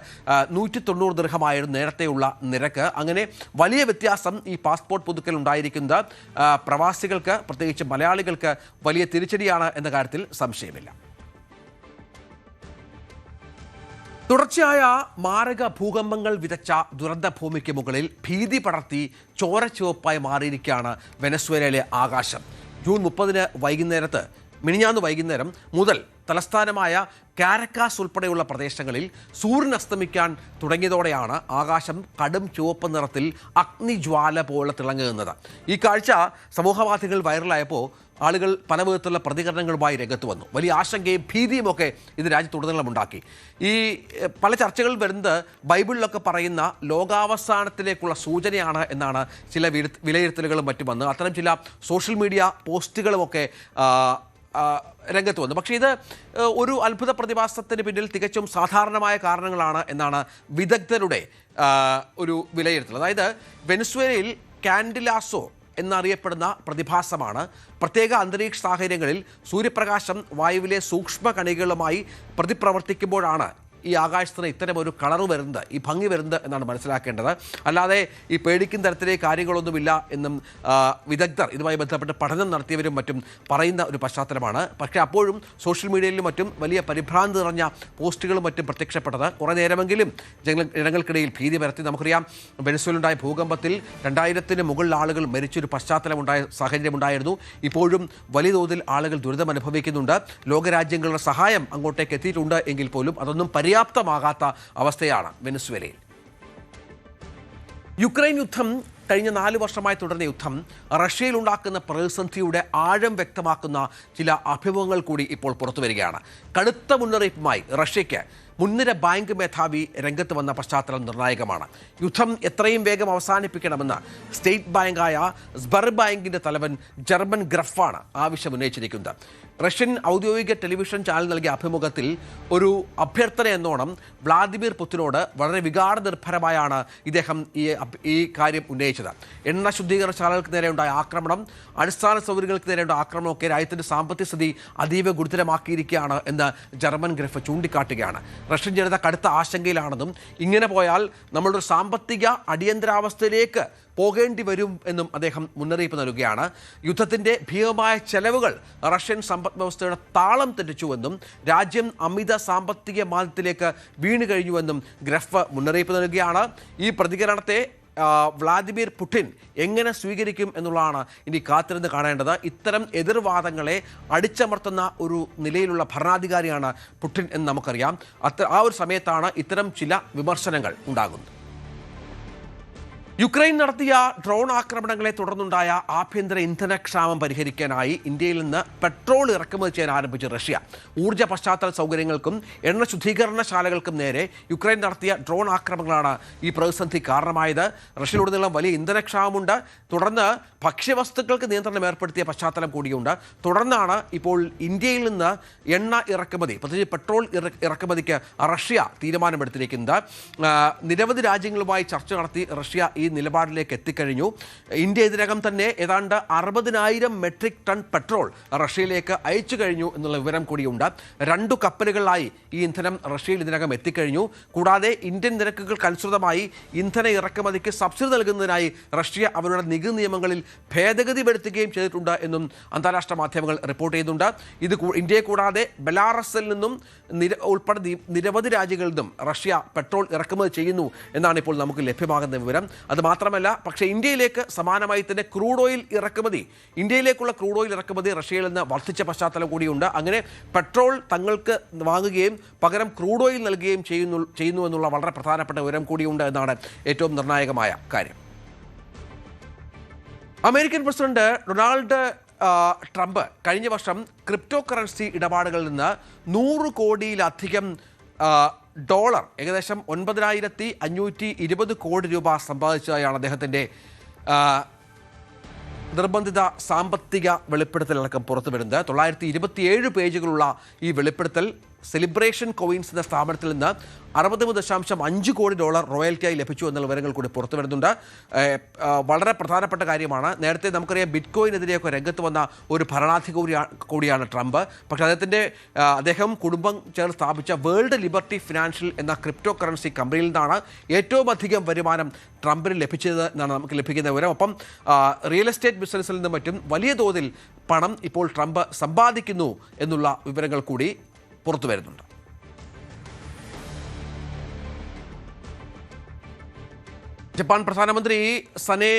190 ദിർഹമായിരുന്നു നേരത്തെയുള്ള നിരക്ക്. അങ്ങനെ വലിയ വ്യത്യാസം ഈ പാസ്പോർട്ട് പുതുക്കൽ ഉണ്ടായിരിക്കുന്നത് പ്രവാസികൾക്ക്, പ്രത്യേകിച്ച് മലയാളികൾക്ക് വലിയ തിരിച്ചടിയാണ് എന്ന കാര്യത്തിൽ സംശയമില്ല. തുടർച്ചയായ മാരക ഭൂകമ്പങ്ങൾ വിതച്ച ദുരന്ത ഭൂമിക്ക് മുകളിൽ ഭീതി പടർത്തി ചോരച്ചുവപ്പായി മാറിയിരിക്കുകയാണ് വെനസ്വേലയിലെ ആകാശം. ജൂൺ 30 മിനിഞ്ഞാന്ന് വൈകുന്നേരം മുതൽ തലസ്ഥാനമായ കാരക്കാസ് ഉൾപ്പെടെയുള്ള പ്രദേശങ്ങളിൽ സൂര്യൻ അസ്തമിക്കാൻ തുടങ്ങിയതോടെയാണ് ആകാശം കടും ചുവപ്പ് നിറത്തിൽ അഗ്നിജ്വാല പോലെ തിളങ്ങുന്നത്. ഈ കാഴ്ച സമൂഹമാധ്യമങ്ങളിൽ വൈറലായപ്പോൾ ആളുകൾ പല വിധത്തിലുള്ള പ്രതികരണങ്ങളുമായി രംഗത്ത് വന്നു. വലിയ ആശങ്കയും ഭീതിയുമൊക്കെ ഇത് രാജ്യത്തുടനീളം ഉണ്ടാക്കി. ഈ പല ചർച്ചകൾ വരുന്നത് ബൈബിളിലൊക്കെ പറയുന്ന ലോകാവസാനത്തിലേക്കുള്ള സൂചനയാണ് എന്നാണ് ചില വിലയിരുത്തലുകളും മറ്റും വന്ന് അത്തരം ചില സോഷ്യൽ മീഡിയ പോസ്റ്റുകളുമൊക്കെ രംഗത്ത് വന്നു. പക്ഷേ ഇത് ഒരു അത്ഭുത പ്രതിഭാസത്തിന് പിന്നിൽ തികച്ചും സാധാരണമായ കാരണങ്ങളാണ് എന്നാണ് വിദഗ്ധരുടെ ഒരു വിലയിരുത്തൽ. അതായത് വെനസ്വേലയിൽ കാൻഡിലാസോ എന്നറിയപ്പെടുന്ന പ്രതിഭാസമാണ്. പ്രത്യേക അന്തരീക്ഷ സാഹചര്യങ്ങളിൽ സൂര്യപ്രകാശം വായുവിലെ സൂക്ഷ്മ കണികകളുമായി പ്രതിപ്രവർത്തിക്കുമ്പോഴാണ് ഈ ആകാശത്തിന് ഇത്തരം ഒരു കളർ വരുന്നത്, ഈ ഭംഗി വരുന്നത് എന്നാണ് മനസ്സിലാക്കേണ്ടത്. അല്ലാതെ ഈ പേടിക്കുന്ന തരത്തിലെ കാര്യങ്ങളൊന്നുമില്ല എന്നും വിദഗ്ധർ ഇതുമായി ബന്ധപ്പെട്ട് പഠനം നടത്തിയവരും മറ്റും പറയുന്ന ഒരു പശ്ചാത്തലമാണ്. പക്ഷേ അപ്പോഴും സോഷ്യൽ മീഡിയയിലും മറ്റും വലിയ പരിഭ്രാന്തി നിറഞ്ഞ പോസ്റ്റുകളും മറ്റും പ്രത്യക്ഷപ്പെട്ടത് കുറേ നേരമെങ്കിലും ജനങ്ങൾക്കിടയിൽ ഭീതി പരത്തി. നമുക്കറിയാം, വെനസ്വേലയിലുണ്ടായ ഭൂകമ്പത്തിൽ 2000-ന് മുകളിൽ ആളുകൾ മരിച്ചൊരു സാഹചര്യമുണ്ടായിരുന്നു. ഇപ്പോഴും വലിയ തോതിൽ ആളുകൾ ദുരിതം അനുഭവിക്കുന്നുണ്ട്. ലോകരാജ്യങ്ങളുടെ സഹായം അങ്ങോട്ടേക്ക് എത്തിയിട്ടുണ്ട് എങ്കിൽ പോലും അതൊന്നും പര്യാപ്തമാകാത്ത അവസ്ഥയാണ് വെനസ്വേലയിൽ. യുക്രൈൻ യുദ്ധം കഴിഞ്ഞ 4 വർഷമായി തുടർന്ന യുദ്ധം റഷ്യയിലുണ്ടാക്കുന്ന പ്രതിസന്ധിയുടെ ആഴം വ്യക്തമാക്കുന്ന ചില അഭിമുഖങ്ങൾ കൂടി ഇപ്പോൾ പുറത്തുവരികയാണ്. കടുത്ത മുന്നറിയിപ്പുമായി റഷ്യയ്ക്ക് മുൻനിര ബാങ്ക് മേധാവി രംഗത്ത് വന്ന പശ്ചാത്തലം നിർണായകമാണ്. യുദ്ധം എത്രയും വേഗം അവസാനിപ്പിക്കണമെന്ന് സ്റ്റേറ്റ് ബാങ്കായ സ്ബർബാങ്കിൻ്റെ തലവൻ ജർമൻ ഗ്രഫാണ് ആവശ്യം ഉന്നയിച്ചിരിക്കുന്നത്. റഷ്യൻ ഔദ്യോഗിക ടെലിവിഷൻ ചാനൽ നൽകിയ അഭിമുഖത്തിൽ ഒരു അഭ്യർത്ഥന എന്നോണം വ്ളാദിമിർ പുടിനോട് വളരെ വികാരനിർഭരമായാണ് ഇദ്ദേഹം ഈ കാര്യം ഉന്നയിച്ചത്. എണ്ണ ശുദ്ധീകരണശാലകൾക്ക് നേരെയുണ്ടായ ആക്രമണം, അടിസ്ഥാന സൗകര്യങ്ങൾക്ക് നേരെയുണ്ടായ ആക്രമണമൊക്കെ രാജ്യത്തിൻ്റെ സാമ്പത്തിക സ്ഥിതി അതീവ ഗുരുതരമാക്കിയിരിക്കുകയാണ് എന്ന് ജർമൻ ഗ്രഫ് ചൂണ്ടിക്കാട്ടുകയാണ്. റഷ്യൻ ജനത കടുത്ത ആശങ്കയിലാണെന്നും ഇങ്ങനെ പോയാൽ നമ്മളൊരു സാമ്പത്തിക അടിയന്തരാവസ്ഥയിലേക്ക് പോകേണ്ടി വരും എന്നും അദ്ദേഹം മുന്നറിയിപ്പ് നൽകുകയാണ്. യുദ്ധത്തിൻ്റെ ഭീമമായ ചെലവുകൾ റഷ്യൻ സമ്പദ് വ്യവസ്ഥയുടെ താളം തെറ്റിച്ചുവെന്നും രാജ്യം അമിത സാമ്പത്തിക മാന്ദ്യത്തിലേക്ക് വീണു കഴിഞ്ഞുവെന്നും ഗ്രഫ് മുന്നറിയിപ്പ് നൽകുകയാണ്. ഈ പ്രതികരണത്തെ വ്ളാദിമിർ പുടിൻ എങ്ങനെ സ്വീകരിക്കും എന്നുള്ളതാണ് ഇനി കാത്തിരുന്ന് കാണേണ്ടത്. ഇത്തരം എതിർവാദങ്ങളെ അടിച്ചമർത്തുന്ന ഒരു നിലയിലുള്ള ഭരണാധികാരിയാണ് പുടിൻ എന്ന് നമുക്കറിയാം. ആ ഒരു സമയത്താണ് ഇത്തരം ചില വിമർശനങ്ങൾ ഉണ്ടാകുന്നത്. യുക്രൈൻ നടത്തിയ ഡ്രോൺ ആക്രമണങ്ങളെ തുടർന്നുണ്ടായ ആഭ്യന്തര ഇന്ധനക്ഷാമം പരിഹരിക്കാനായി ഇന്ത്യയിൽ നിന്ന് പെട്രോൾ ഇറക്കുമതി ചെയ്യാൻ ആരംഭിച്ച റഷ്യ ഊർജ്ജ പശ്ചാത്തല സൗകര്യങ്ങൾക്കും എണ്ണ ശുദ്ധീകരണശാലകൾക്കും നേരെ യുക്രൈൻ നടത്തിയ ഡ്രോൺ ആക്രമണങ്ങളാണ് ഈ പ്രതിസന്ധി കാരണമായത്. റഷ്യയിലുടനീളം വലിയ ഇന്ധനക്ഷാമമുണ്ട്. തുടർന്ന് ഭക്ഷ്യവസ്തുക്കൾക്ക് നിയന്ത്രണം ഏർപ്പെടുത്തിയ പശ്ചാത്തലം കൂടിയുണ്ട്. തുടർന്നാണ് ഇപ്പോൾ ഇന്ത്യയിൽ നിന്ന് എണ്ണ ഇറക്കുമതി, പ്രത്യേകിച്ച് പെട്രോൾ ഇറക്കുമതിക്ക് റഷ്യ തീരുമാനമെടുത്തിരിക്കുന്നത്. നിരവധി രാജ്യങ്ങളുമായി ചർച്ച നടത്തി റഷ്യ ഈ നിലപാടിലേക്ക് എത്തിക്കഴിഞ്ഞു. ഇന്ത്യ ഇതിനകം തന്നെ ഏതാണ്ട് 60,000 മെട്രിക് ടൺ പെട്രോൾ റഷ്യയിലേക്ക് അയച്ചു കഴിഞ്ഞു എന്നുള്ള വിവരം കൂടിയുണ്ട്. 2 കപ്പലുകളിലായി ഈ ഇന്ധനം റഷ്യയിൽ ഇതിനകം എത്തിക്കഴിഞ്ഞു. കൂടാതെ ഇന്ത്യൻ നിരക്കുകൾക്കനുസൃതമായി ഇന്ധന ഇറക്കുമതിക്ക് സബ്സിഡി നൽകുന്നതിനായി റഷ്യ അവരുടെ നികുതി നിയമങ്ങളിൽ ഭേദഗതി വരുത്തുകയും ചെയ്തിട്ടുണ്ട് എന്നും അന്താരാഷ്ട്ര മാധ്യമങ്ങൾ റിപ്പോർട്ട് ചെയ്യുന്നുണ്ട്. ഇത് ഇന്ത്യയെ കൂടാതെ ബെലാറസിൽ നിന്നും ഉൾപ്പെടെ നിരവധി രാജ്യങ്ങളിൽ നിന്നും റഷ്യ പെട്രോൾ ഇറക്കുമതി ചെയ്യുന്നു എന്നാണ് ഇപ്പോൾ നമുക്ക് ലഭ്യമാകുന്ന വിവരം. അത് മാത്രമല്ല, പക്ഷേ ഇന്ത്യയിലേക്ക് സമാനമായി തന്നെ ഇന്ത്യയിലേക്കുള്ള ക്രൂഡ് ഓയിൽ ഇറക്കുമതി റഷ്യയിൽ നിന്ന് വർദ്ധിച്ച പശ്ചാത്തലം കൂടിയുണ്ട്. അങ്ങനെ പെട്രോൾ തങ്ങൾക്ക് വാങ്ങുകയും പകരം ക്രൂഡ് ഓയിൽ നൽകുകയും ചെയ്യുന്നു എന്നുള്ള വളരെ പ്രധാനപ്പെട്ട വിവരം കൂടിയുണ്ട് എന്നാണ് ഏറ്റവും നിർണായകമായ കാര്യം. അമേരിക്കൻ പ്രസിഡന്റ് ഡൊണാൾഡ് ട്രംപ് കഴിഞ്ഞ വർഷം ക്രിപ്റ്റോ കറൻസി ഇടപാടുകളിൽ നിന്ന് 100 കോടിയിലധികം ഡോളർ, ഏകദേശം 9,520 കോടി രൂപ സമ്പാദിച്ചതായാണ് അദ്ദേഹത്തിൻ്റെ നിർബന്ധിത സാമ്പത്തിക വെളിപ്പെടുത്തലടക്കം പുറത്തുവരുന്നത്. 927 പേജുകളുള്ള ഈ വെളിപ്പെടുത്തൽ സെലിബ്രേഷൻ കോയിൻസ് എന്ന സ്ഥാപനത്തിൽ നിന്ന് 60.5 കോടി ഡോളർ റോയൽറ്റിയായി ലഭിച്ചു എന്നുള്ള വിവരങ്ങൾ കൂടി പുറത്തു വരുന്നുണ്ട്. വളരെ പ്രധാനപ്പെട്ട കാര്യമാണ്. നേരത്തെ നമുക്കറിയാം ബിറ്റ്കോയിനെതിരെയൊക്കെ രംഗത്ത് വന്ന ഒരു ഭരണാധികാരി കൂടിയാണ് ട്രംപ്. പക്ഷേ അദ്ദേഹം കുടുംബം ചേർന്ന് സ്ഥാപിച്ച വേൾഡ് ലിബർട്ടി ഫിനാൻഷ്യൽ എന്ന ക്രിപ്റ്റോ കറൻസി കമ്പനിയിൽ നിന്നാണ് ഏറ്റവും അധികം വരുമാനം ട്രംപിന് ലഭിച്ചത് എന്നാണ് നമുക്ക് ലഭിക്കുന്ന വിവരം. ഒപ്പം റിയൽ എസ്റ്റേറ്റ് ബിസിനസ്സിൽ നിന്നും മറ്റും വലിയ തോതിൽ പണം ഇപ്പോൾ ട്രംപ് സമ്പാദിക്കുന്നു എന്നുള്ള വിവരങ്ങൾ കൂടി പുറത്തു വരുന്നുണ്ട്. ജപ്പാൻ പ്രധാനമന്ത്രി സനെ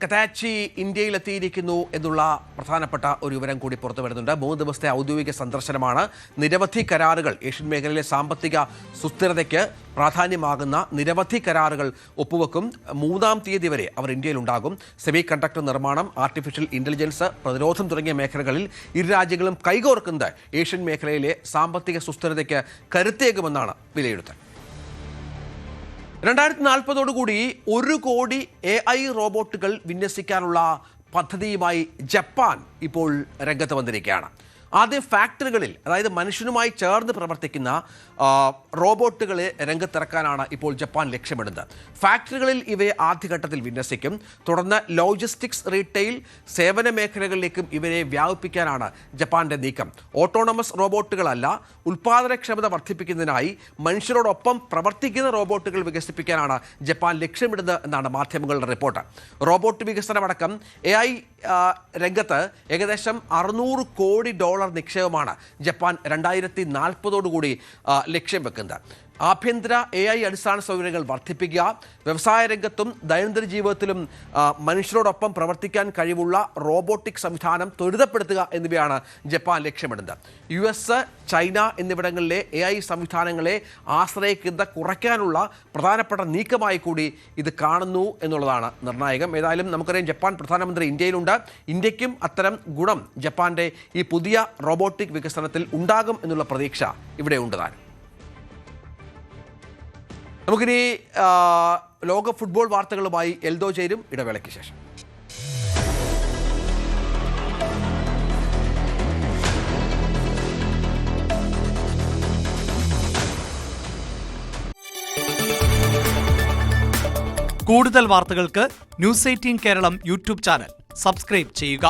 കതാച്ചി ഇന്ത്യയിലെത്തിയിരിക്കുന്നു എന്നുള്ള പ്രധാനപ്പെട്ട ഒരു വിവരം കൂടി പുറത്തു വരുന്നുണ്ട്. 3 ദിവസത്തെ ഔദ്യോഗിക സന്ദർശനമാണ്. നിരവധി കരാറുകൾ, ഏഷ്യൻ മേഖലയിലെ സാമ്പത്തിക സുസ്ഥിരതയ്ക്ക് പ്രാധാന്യമാകുന്ന നിരവധി കരാറുകൾ ഒപ്പുവെക്കും. 3-ാം തീയതി വരെ അവർ ഇന്ത്യയിലുണ്ടാകും. സെമി കണ്ടക്ടർ നിർമ്മാണം, ആർട്ടിഫിഷ്യൽ ഇന്റലിജൻസ്, പ്രതിരോധം തുടങ്ങിയ മേഖലകളിൽ ഇരു രാജ്യങ്ങളും കൈകോർക്കുന്നത് ഏഷ്യൻ മേഖലയിലെ സാമ്പത്തിക സുസ്ഥിരതയ്ക്ക് കരുത്തേകുമെന്നാണ് വിലയിരുത്തൽ. 2040 1 കോടി AI റോബോട്ടുകൾ വിന്യസിക്കാനുള്ള പദ്ധതിയുമായി ജപ്പാൻ ഇപ്പോൾ രംഗത്ത് വന്നിരിക്കുകയാണ്. ആദ്യം ഫാക്ടറികളിൽ, അതായത് മനുഷ്യനുമായി ചേർന്ന് പ്രവർത്തിക്കുന്ന റോബോട്ടുകളെ രംഗത്തിറക്കാനാണ് ഇപ്പോൾ ജപ്പാൻ ലക്ഷ്യമിടുന്നത്. ഫാക്ടറികളിൽ ഇവയെ ആദ്യഘട്ടത്തിൽ വിന്യസിക്കും. തുടർന്ന് ലോജിസ്റ്റിക്സ്, റീറ്റെയിൽ, സേവന മേഖലകളിലേക്കും ഇവരെ വ്യാപിപ്പിക്കാനാണ് ജപ്പാന്റെ നീക്കം. ഓട്ടോണമസ് റോബോട്ടുകളല്ല, ഉൽപാദനക്ഷമത വർദ്ധിപ്പിക്കുന്നതിനായി മനുഷ്യരോടൊപ്പം പ്രവർത്തിക്കുന്ന റോബോട്ടുകൾ വികസിപ്പിക്കാനാണ് ജപ്പാൻ ലക്ഷ്യമിടുന്നത് എന്നാണ് മാധ്യമങ്ങളുടെ റിപ്പോർട്ട്. റോബോട്ട് വികസനമടക്കം AI രംഗത്ത് ഏകദേശം $600 കോടി നിക്ഷേപമാണ് ജപ്പാൻ 2040 ലക്ഷ്യം വെക്കുന്നത്. ആഭ്യന്തര AI അടിസ്ഥാന സൗകര്യങ്ങൾ വർദ്ധിപ്പിക്കുക, വ്യവസായ രംഗത്തും ദൈനംദിന ജീവിതത്തിലും മനുഷ്യരോടൊപ്പം പ്രവർത്തിക്കാൻ കഴിവുള്ള റോബോട്ടിക് സംവിധാനം ത്വരിതപ്പെടുത്തുക എന്നിവയാണ് ജപ്പാൻ ലക്ഷ്യമിടുന്നത്. US, ചൈന എന്നിവിടങ്ങളിലെ AI സംവിധാനങ്ങളെ ആശ്രയിക്കുന്നത് കുറയ്ക്കാനുള്ള പ്രധാനപ്പെട്ട നീക്കമായി കൂടി ഇത് കാണുന്നു എന്നുള്ളതാണ് നിർണായകം. ഏതായാലും നമുക്കറിയാം, ജപ്പാൻ പ്രധാനമന്ത്രി ഇന്ത്യയിലുണ്ട്. ഇന്ത്യക്കും അത്തരം ഗുണം ജപ്പാന്റെ ഈ പുതിയ റോബോട്ടിക് വികസനത്തിൽ ഉണ്ടാകും എന്നുള്ള പ്രതീക്ഷ ഇവിടെ ഉണ്ട് താനും. നമുക്കിനി ലോക ഫുട്ബോൾ വാർത്തകളുമായി എൽദോ ചേരും ഇടവേളയ്ക്ക് ശേഷം. കൂടുതൽ വാർത്തകൾക്ക് News 18 Keralam YouTube channel subscribe ചെയ്യുക.